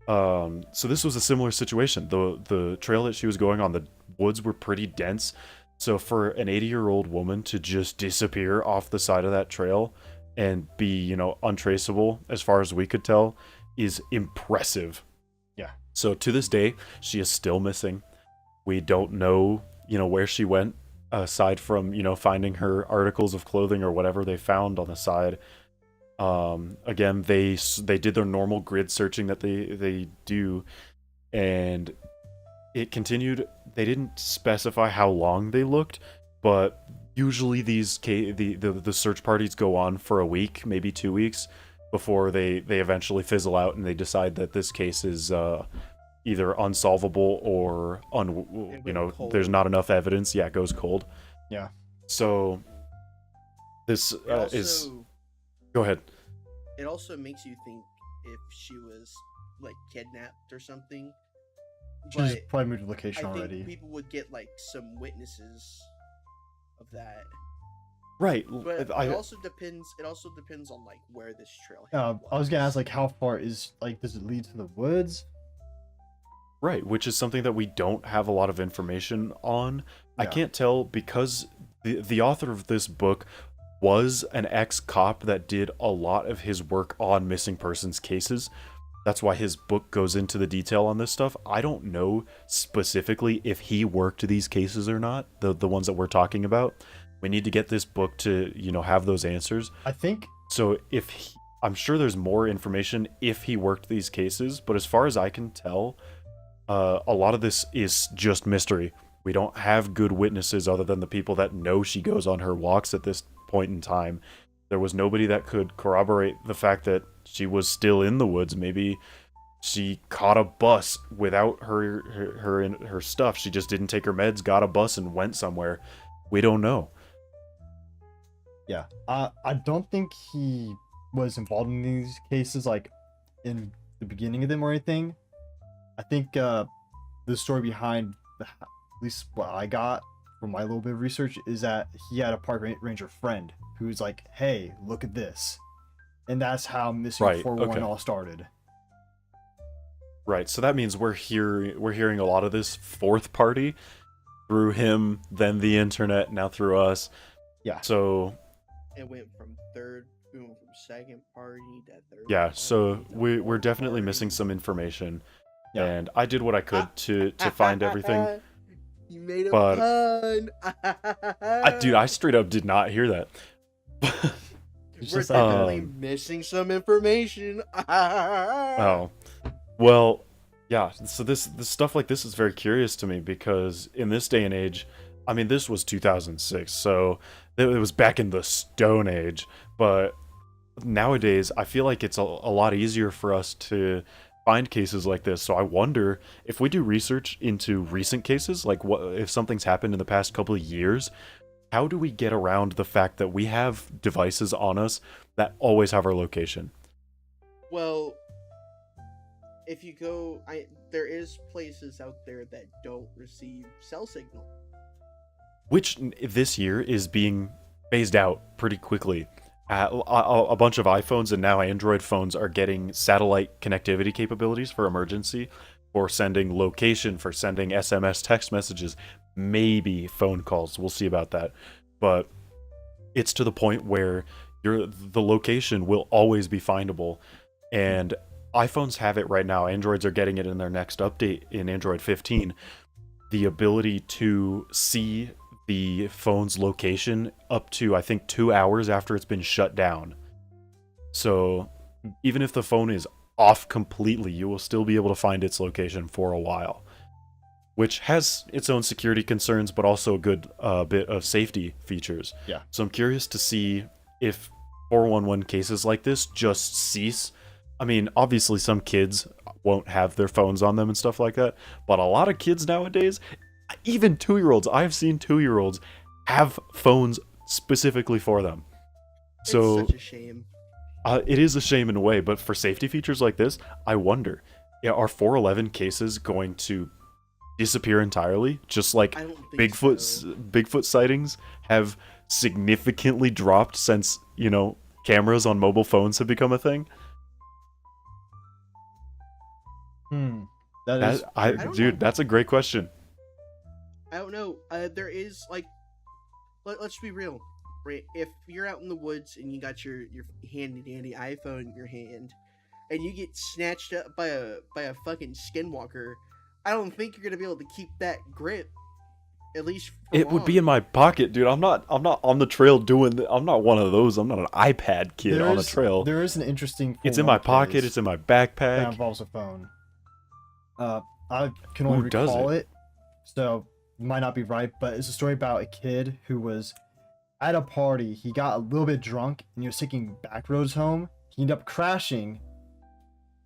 So this was a similar situation. The trail that she was going on, the woods were pretty dense. So for an 80-year-old woman to just disappear off the side of that trail and be, untraceable as far as we could tell is impressive. Yeah. So to this day, she is still missing. We don't know, where she went aside from, finding her articles of clothing or whatever they found on the side. Again, they did their normal grid searching that they do, and it continued. They didn't specify how long they looked, but usually the search parties go on for a week, maybe 2 weeks, before they eventually fizzle out and they decide that this case is either unsolvable or there's not enough evidence. Yeah, it goes cold. Yeah. So this is. Go ahead. It also makes you think if she was like kidnapped or something. She's probably moved to location I think already. people would get like some witnesses of that. Right. But it also depends. It also depends on like where this trail. I was gonna ask like how far is does it lead to the woods? Right, which is something that we don't have a lot of information on. Yeah. I can't tell because the author of this book was an ex-cop that did a lot of his work on missing persons cases. That's why his book goes into the detail on this stuff. I don't know specifically if he worked these cases or not, the ones that we're talking about. We need to get this book to, have those answers. I think so. I'm sure there's more information if he worked these cases, but as far as I can tell, a lot of this is just mystery. We don't have good witnesses other than the people that know she goes on her walks at this point in time. There was nobody that could corroborate the fact that she was still in the woods. Maybe she caught a bus without her stuff. She just didn't take her meds, got a bus, and went somewhere. We don't know. Yeah, I don't think he was involved in these cases like in the beginning of them or anything. I think the story behind, at least what I got from my little bit of research, is that he had a park ranger friend who's like, hey, look at this. And that's how Missing 411 all started. Right, so that means we're hearing a lot of this fourth party through him, then the internet, now through us. Yeah. So it went from second party to third. Yeah, so we're definitely missing some information. Yeah. And I did what I could to find everything. You made a pun. I straight up did not hear that. We're definitely missing some information. Oh, well, yeah. So this stuff like this is very curious to me because in this day and age, I mean, this was 2006, so it was back in the Stone Age. But nowadays, I feel like it's a lot easier for us to find cases like this. So I wonder if we do research into recent cases, like what if something's happened in the past couple of years. How do we get around the fact that we have devices on us that always have our location? Well, if you go, there is places out there that don't receive cell signal. Which this year is being phased out pretty quickly. A bunch of iPhones and now Android phones are getting satellite connectivity capabilities for emergency, for sending location, for sending SMS text messages, maybe phone calls. We'll see about that. But it's to the point where the location will always be findable. And iPhones have it right now. Androids are getting it in their next update in Android 15. The ability to see the phone's location up to, I think, 2 hours after it's been shut down. So even if the phone is off completely, you will still be able to find its location for a while, which has its own security concerns, but also a good bit of safety features. Yeah. So I'm curious to see if 411 cases like this just cease. I mean, obviously some kids won't have their phones on them and stuff like that, but a lot of kids nowadays, even 2-year-olds, I've seen 2-year-olds have phones specifically for them. So It's such a shame. it is a shame in a way, but for safety features like this, I wonder, are 411 cases going to disappear entirely? Just like I don't think so. Bigfoot sightings have significantly dropped since, cameras on mobile phones have become a thing? That is. don't Dude, know. that's a great question. I don't know. There is like, let's be real, right? If you're out in the woods and you got your handy dandy iPhone in your hand, and you get snatched up by a fucking skinwalker, I don't think you're gonna be able to keep that grip. At least for It would be long. in my pocket, dude. I'm not on the trail I'm not one of those. I'm not an iPad kid on the trail. There is an interesting. It's in my 411 pocket, case it's in my that backpack. involves a phone. I can only Who does recall it? it, so it might not be right, but it's a story about a kid who was at a party. He got a little bit drunk and he was taking back roads home. He ended up crashing,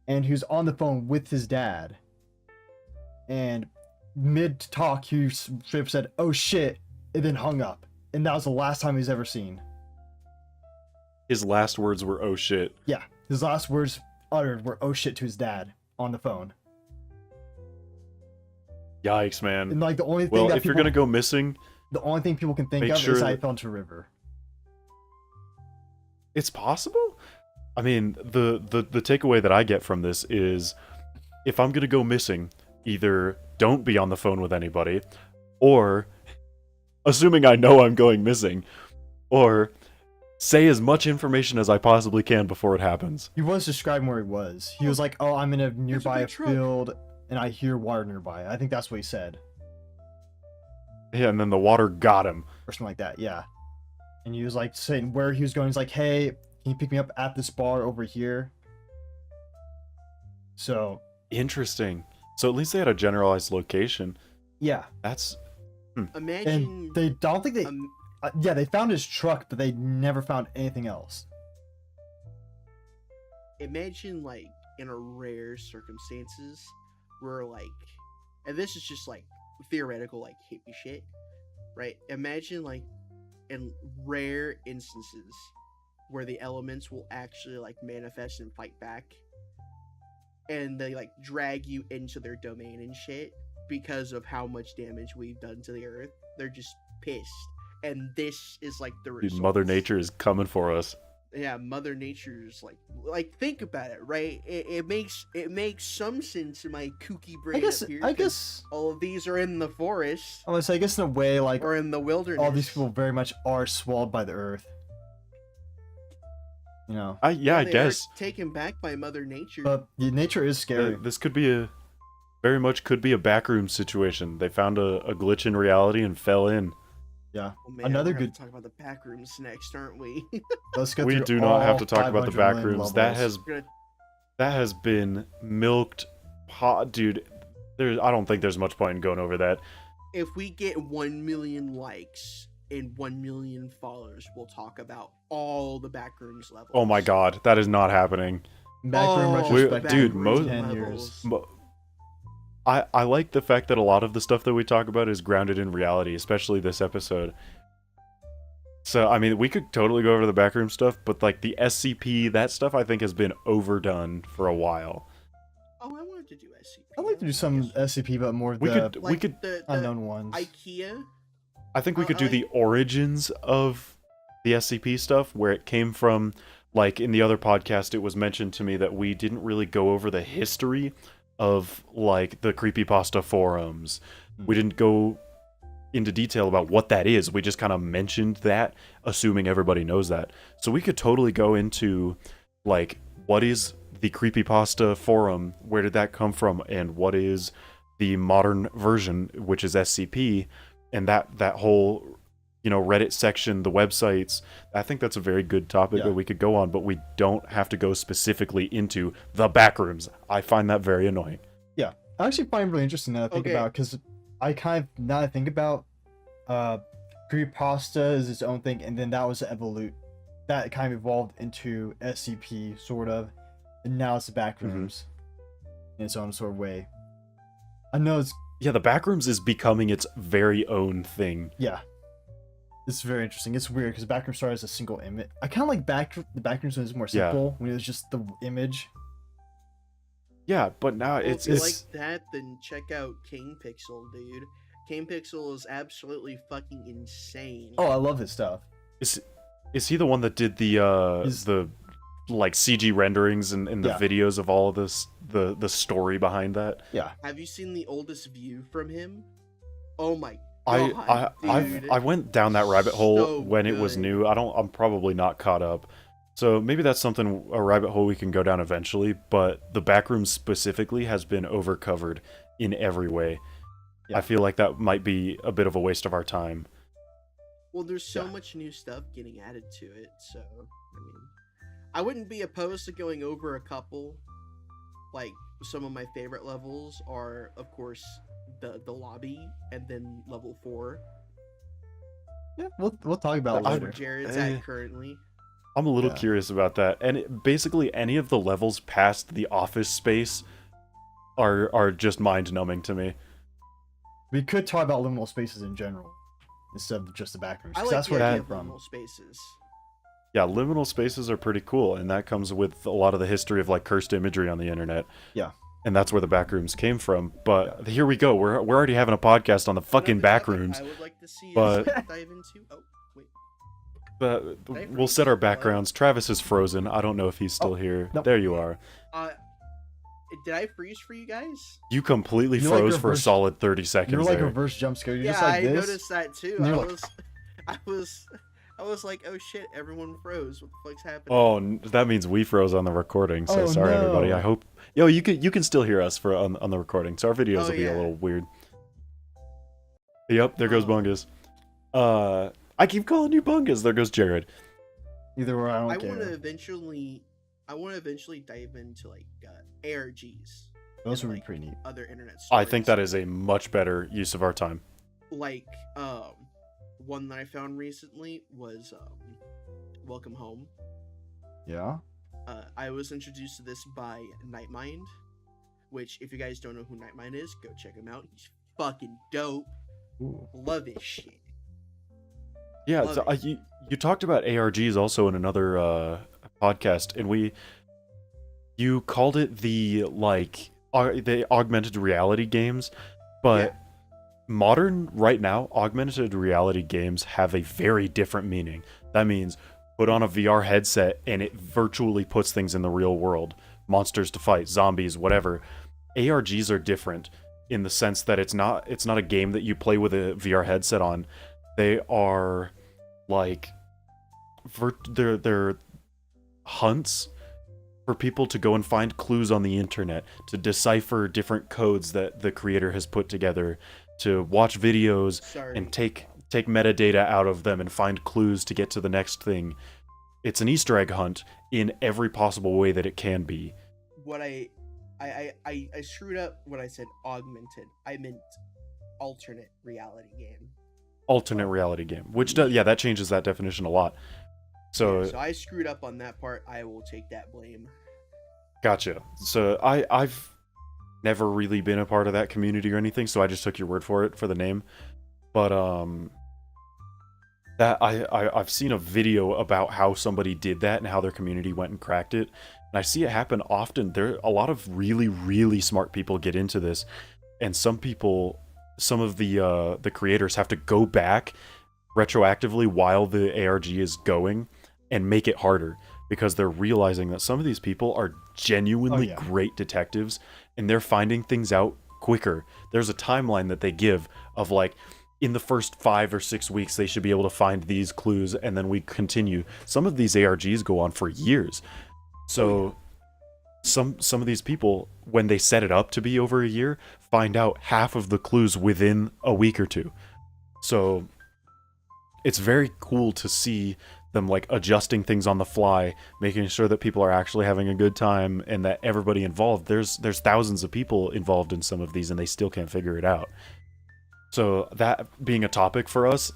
and he was on the phone with his dad. And mid talk, he straight up said, "Oh shit," and then hung up. And that was the last time he's ever seen. His last words were, "Oh shit." Yeah, his last words uttered were "oh shit" to his dad on the phone. Yikes, man. And like the only thing Well, that if you're people, gonna go missing, the only thing people can think make of sure is that- I fell into a river. it's possible. I mean, the takeaway that I get from this is, if I'm gonna go missing, either don't be on the phone with anybody, or, assuming I know I'm going missing, or say as much information as I possibly can before it happens. He was describing where he was. He was like, "Oh, I'm in a nearby big truck." field, and I hear water nearby." I think that's what he said, Yeah, and then the water got him. or something like that. Yeah. And he was like saying where he was going. He's like, "Hey, can you pick me up at this bar over here?" So Interesting. So at least they had a generalized location. yeah, That's Imagine. and they don't think they. um, Yeah, they found his truck, but they never found anything else. imagine like in a rare circumstances where like, and this is just like theoretical like hippie shit, right? Imagine like in rare instances where the elements will actually like manifest and fight back, and they like drag you into their domain and shit because of how much damage we've done to the earth. They're just pissed, and this is like the dude, result. Mother Nature is coming for us. Yeah, Mother Nature's like think about it, right? It makes some sense in my kooky brain. I guess. all of these are in the forest Unless I guess in a way, like or in the wilderness. all these people very much are swallowed by the earth. You know, I They are guess. taken back by Mother Nature. but yeah, nature is scary. This could be very much could be a backroom situation. They found a glitch in reality and fell in. Yeah. Oh, man, Another we're gonna good. talk about the back rooms next, aren't we? Let's go We through do not have all to talk about the 500 back million rooms. That levels. has been milked hot, dude. I don't think there's much point in going over that. If we get 1 million likes and 1 million followers, we'll talk about all the back rooms levels. Oh my god, that is not happening. Backroom Oh, retrospective. dude, back most- room 10 levels. years. I like the fact that a lot of the stuff that we talk about is grounded in reality, especially this episode. So, I mean, we could totally go over the backroom stuff, but like the SCP, that stuff I think has been overdone for a while. Oh, I wanted to do SCP. I'd like to do some SCP, but more We the could the unknown ones. IKEA. I think we could do like- the origins of the SCP stuff, where it came from. Like in the other podcast, it was mentioned to me that we didn't really go over the history of like the creepypasta forums. We didn't go into detail about what that is. We just kind of mentioned that, assuming everybody knows that. So we could totally go into like, what is the creepypasta forum? Where did that come from? And what is the modern version, which is SCP? And that whole, you know, Reddit section, the websites. I think that's a very good topic that we could go on, but we don't have to go specifically into the backrooms. I find that very annoying. Yeah, I actually find it really interesting now to think about, because I kind of, now that I think about, creepypasta is its own thing, and then that was that kind of evolved into SCP, sort of, and now it's the backrooms in its own sort of way. I know it's... Yeah, the backrooms is becoming its very own thing. Yeah. It's very interesting. It's weird, because backrooms started as a single image. I kind of like the backrooms when it was more simple, when it was just the image. Yeah, but now If you like that, then check out King Pixel, dude. King Pixel is absolutely fucking insane. Oh, I love his stuff. Is he the one that did the like CG renderings and the videos of all of this, the story behind that? Yeah. Have you seen the oldest view from him? Oh my god, I went down that rabbit hole when it was new. I'm probably not caught up. So maybe that's a rabbit hole we can go down eventually, but the backrooms specifically has been overcovered in every way. Yeah. I feel like that might be a bit of a waste of our time. Well, there's so much new stuff getting added to it, so, I mean, I wouldn't be opposed to going over a couple. Like, some of my favorite levels are, of course, the lobby, and then level 4. Yeah, we'll talk about it later. Where Jared's at currently. I'm a little curious about that. And basically, any of the levels past the office space are just mind-numbing to me. We could talk about liminal spaces in general, instead of just the backrooms. I like that's where that from. Liminal spaces. Yeah, liminal spaces are pretty cool, and that comes with a lot of the history of like cursed imagery on the internet. Yeah. And that's where the backrooms came from. But here we go. We're already having a podcast on the fucking backrooms. I would like to see us dive into. Oh, wait. But we'll set our backgrounds. Travis is frozen. I don't know if he's still here. Nope. There you are. Did I freeze for you guys? You completely froze for a solid 30 seconds. You're like there. reverse jump scare. You're just like I this. noticed that too. I was like, oh shit, everyone froze. What the fuck's happening? Oh, that means we froze on the recording. So sorry, no. everybody. I hope you can still hear us on the recording. So our videos will be a little weird. Yep, there goes Bungus. I keep calling you Bungus. There goes Jared. Either way, I don't care. I want to eventually dive into like ARGs. Those would be pretty neat. Other internet stories. I think that is a much better use of our time. Like one that I found recently was Welcome Home. Yeah. I was introduced to this by Nightmind, which if you guys don't know who Nightmind is, go check him out. He's fucking dope. Ooh. Love his shit. Yeah, so, you talked about ARGs also in another podcast, and you called it the augmented reality games, but modern right now augmented reality games have a very different meaning. That means put on a VR headset and it virtually puts things in the real world, monsters to fight, zombies, whatever. ARGs are different in the sense that it's not a game that you play with a VR headset on. They are like they're hunts for people to go and find clues on the internet, to decipher different codes that the creator has put together, to watch videos and take metadata out of them and find clues to get to the next thing. It's an Easter egg hunt in every possible way that it can be. What I screwed up when I said augmented. I meant alternate reality game. Alternate reality game, which does, that changes that definition a lot. So I screwed up on that part. I will take that blame. Gotcha. So I've never really been a part of that community or anything, so I just took your word for it for the name. But that I've seen a video about how somebody did that and how their community went and cracked it, and I see it happen often. There a lot of really, really smart people get into this, and some of the creators have to go back, retroactively while the ARG is going and make it harder, because they're realizing that some of these people are genuinely great detectives and they're finding things out quicker. There's a timeline that they give of like, in the first 5 or 6 weeks they should be able to find these clues, and then we continue. Some of these ARGs go on for years. So some of these people, when they set it up to be over a year, find out half of the clues within a week or two. So it's very cool to see them like adjusting things on the fly, making sure that people are actually having a good time and that everybody involved, there's thousands of people involved in some of these and they still can't figure it out. So that being a topic for us,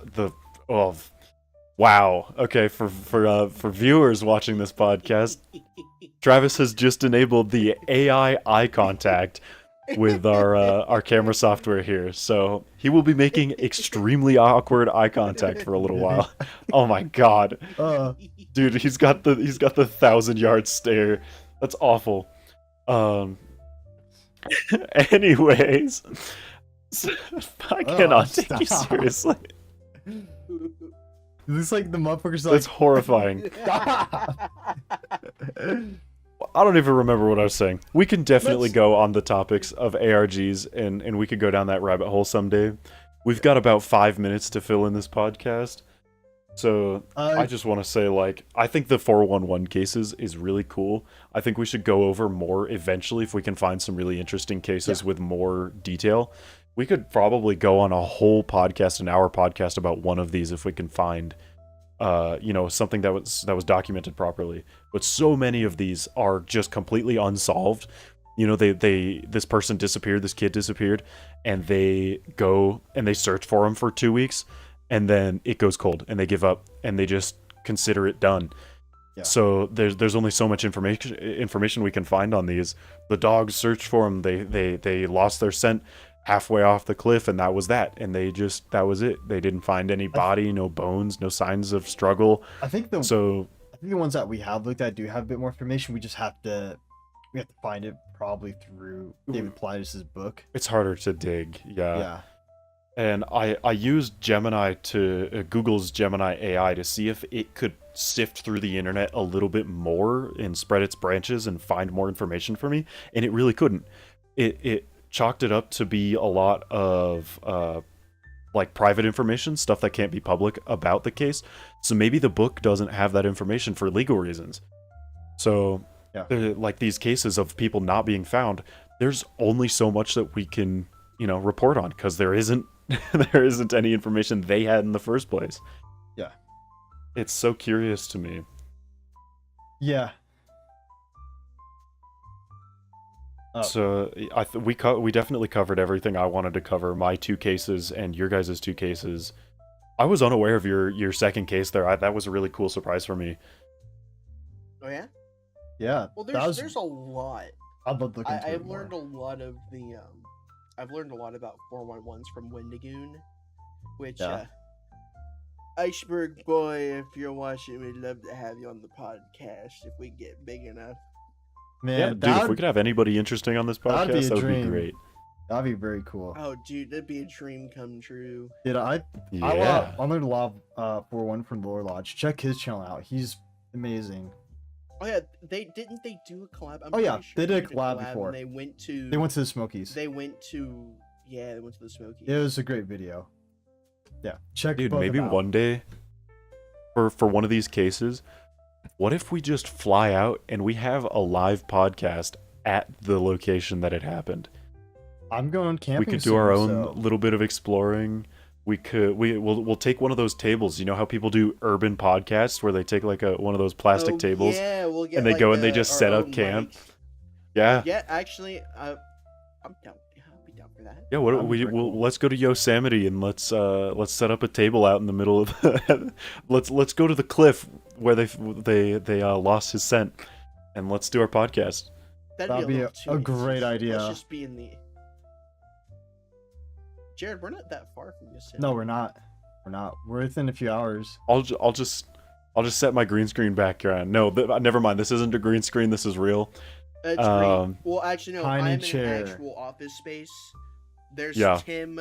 wow. Okay, for viewers watching this podcast, Travis has just enabled the AI eye contact with our camera software here. So he will be making extremely awkward eye contact for a little while. Oh my god. Dude, he's got the 1,000-yard stare. That's awful. Anyways, I cannot take you seriously. It looks like the motherfucker's like... That's horrifying. I don't even remember what I was saying. We can definitely go on the topics of ARGs, and we could go down that rabbit hole someday. We've got about 5 minutes to fill in this podcast. So I just want to say, like, I think the 411 cases is really cool. I think we should go over more eventually if we can find some really interesting cases with more detail. We could probably go on a whole podcast, an hour podcast about one of these if we can find, something that was documented properly. But so many of these are just completely unsolved. You know, this person disappeared, this kid disappeared, and they go and they search for him for 2 weeks, and then it goes cold, and they give up, and they just consider it done. Yeah. So there's only so much information we can find on these. The dogs searched for him. They lost their scent halfway off the cliff, and that was that. And that was it. They didn't find any body, no bones, no signs of struggle. I think the ones that we have looked at do have a bit more information. We have to find it probably through David Paulides' book. It's harder to dig. Yeah. And I used Gemini Google's Gemini AI to see if it could sift through the internet a little bit more and spread its branches and find more information for me, and it really couldn't. It chalked it up to be a lot of like private information, stuff that can't be public about the case. So maybe the book doesn't have that information for legal reasons. So like these cases of people not being found, there's only so much that we can, report on, because there isn't any information they had in the first place. Yeah. It's so curious to me. Yeah. So we definitely covered everything I wanted to cover. My 2 cases and your guys' 2 cases. I was unaware of your second case there. That was a really cool surprise for me. Oh yeah? Yeah. Well, there's a lot. I'd love to look into I've learned a lot of the I've learned a lot about 411s from Wendigoon, which Iceberg Boy, if you're watching, we'd love to have you on the podcast if we get big enough. Man, dude, if we could have anybody interesting on this podcast, that would be great. That'd be very cool. Oh, dude, that'd be a dream come true. Dude, I learned a lot of 411 from the Lore Lodge. Check his channel out. He's amazing. Oh yeah, they do a collab. They did a collab before. And they went to the Smokies. They went to the Smokies. It was a great video. Yeah, check. Dude, maybe one day, for one of these cases, what if we just fly out and we have a live podcast at the location that it happened? I'm going camping. We could do our own little bit of exploring. We'll take one of those tables. You know how people do urban podcasts where they take like one of those plastic tables, we'll get, and they go and they just set up camp. Mic. Yeah. Yeah, actually, I'm down. I'll be down for that. Yeah, let's go to Yosemite and let's set up a table out in the middle of let's go to the cliff where they lost his scent, and let's do our podcast. That'd be a great idea. Let's just be in the... Jared, we're not that far from Yosemite. No, we're not. We're within a few hours. I'll just set my green screen background. No, never mind. This isn't a green screen. This is real. It's green. Well, actually, no. I'm chair. in an actual office space. There's Tim.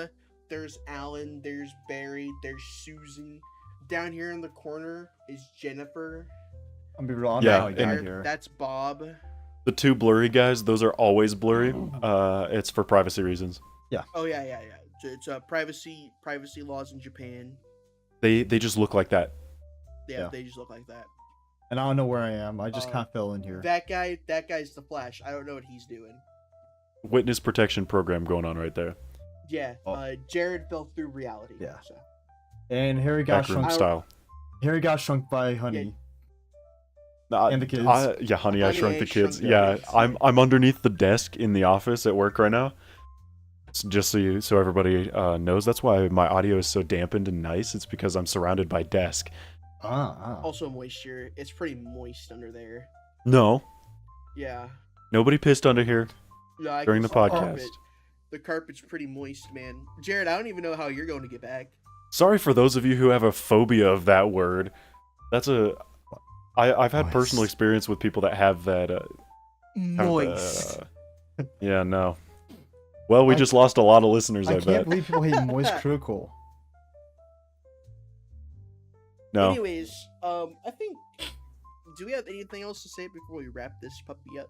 There's Alan. There's Barry. There's Susan. down here in the corner is Jennifer. I'll be real. I'm Yeah, not and- down here. That's Bob. The two blurry guys, those are always blurry. It's for privacy reasons. Oh yeah. It's privacy laws in Japan. They just look like that. Yeah, Yeah. they just look like that. And I don't know where I am. I just kind of fell in here. That guy's the Flash. I don't know what he's doing. Witness protection program going on right there. Yeah, Oh. Jared fell through reality. Yeah. So. And Harry got Backroom shrunk. style. Harry got shrunk by Honey. And the kids. Yeah, Honey, I Honey, Shrunk I the Kids. Shrunk the Yeah, Kids. I'm underneath the desk in the office at work right now. Just so everybody knows, that's why my audio is so dampened and nice. It's because I'm surrounded by desk. Also moisture. It's pretty moist under there. No, Yeah. nobody pissed under here No, I during can the see podcast. The carpet's pretty moist, man. Jared, I don't even know how you're going to get back. Sorry for those of you who have a phobia of that word. I've had personal Moist. experience with people that have that. Moist. Yeah, no. Well, we I- just lost a lot of listeners, I I can't bet. believe people hate moist critical. No. Anyways, I think. Do we have anything else to say before we wrap this puppy up?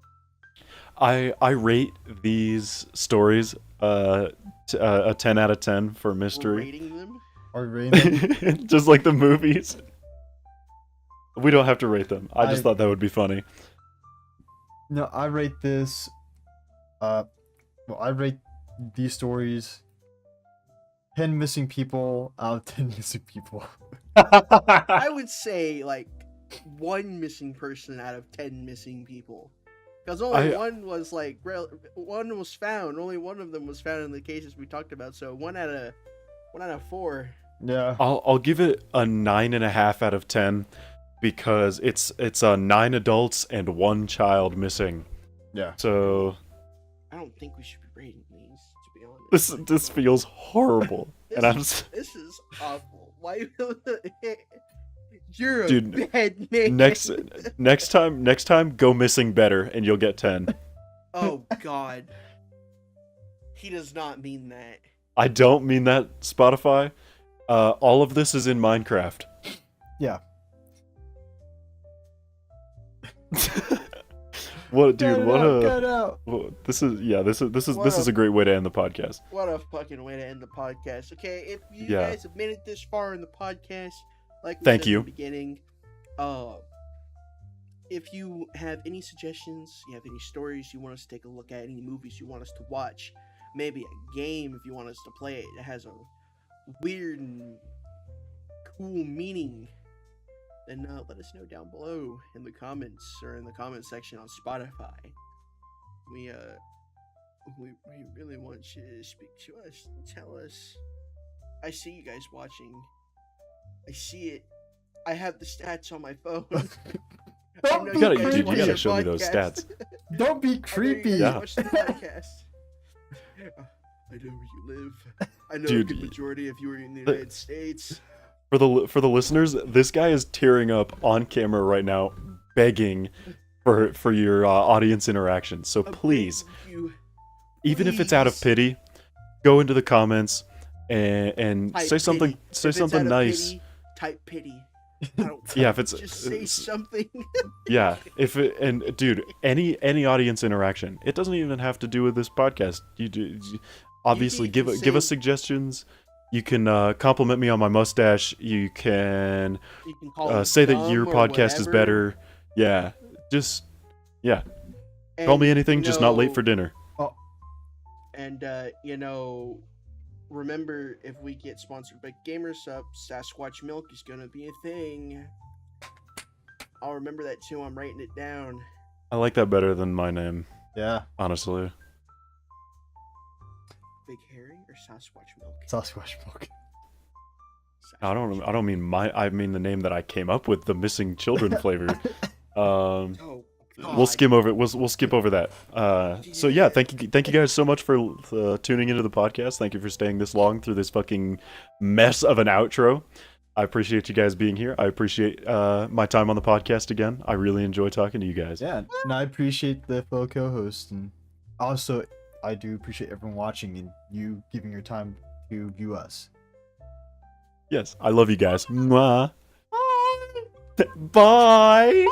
I rate these stories a 10 out of 10 for We're mystery. rating them. Are we rating them? Just like the movies. We don't have to rate them. I just I- thought that would be funny. No, I rate this. I rate these stories 10 missing people out of 10 missing people. I would say like 1 missing person out of 10 missing people, because only one was like one was found. Only one of them was found in the cases we talked about. So 1 out of 4. Yeah. I'll give it a 9.5 out of 10 because it's 9 adults and 1 child missing. Yeah. So I don't think we should be rating these, to be honest. this feels horrible. And I'm This is awful. Why? You're a Dude, bad man. next time go missing better and you'll get 10. Oh God. He does not mean that. I don't mean that, Spotify. All of this is in Minecraft. Yeah. What, dude? Cut out. This is What a great way to end the podcast. What a fucking way to end the podcast. Okay, if you Yeah. guys have made it this far in the podcast, like we Thank said in you. the beginning, if you have any suggestions, you have any stories you want us to take a look at, any movies you want us to watch, maybe a game if you want us to play it that has a weird and cool meaning, then let us know down below in the comments or in the comment section on Spotify. We really want you to speak to us and tell us. I see you guys watching. I see it. I have the stats on my phone. I know You You gotta, guys dude, watch you gotta the show me those podcast. stats. Don't be I know you creepy. guys Yeah. watch the podcast. I know where you live. I know Dude, a good majority of you are in the the- United States. For the listeners, this guy is tearing up on camera right now, begging for your audience interaction. So I'm please, begging you, even if it's out of please. pity, go into the comments and type say something. pity. Say If it's something out of nice. pity, type pity. I don't Yeah, if it's just say something. yeah, if it, and dude, any audience interaction, it doesn't even have to do with this podcast. Obviously can give us say- suggestions. You can compliment me on my mustache. You can You can call it say that dumb your or podcast is whatever. better. Yeah, just yeah. And, Call me anything, you just not late know, for dinner. And remember, if we get sponsored by GamerSup, Sasquatch Milk is gonna be a thing. I'll remember that too. I'm writing it down. I like that better than my name, Yeah. honestly. Big Harry or Sasquatch Milk? Sasquatch milk. I don't mean I mean the name that I came up with, the missing children flavor. Oh, We'll God. skim over. We'll skip over that. So yeah, thank you guys so much for tuning into the podcast. Thank you for staying this long through this fucking mess of an outro. I appreciate you guys being here. I appreciate my time on the podcast again. I really enjoy talking to you guys. Yeah, and I appreciate the fellow co-host, and also I do appreciate everyone watching and you giving your time to view us. Yes, I love you guys. Mwah. Bye.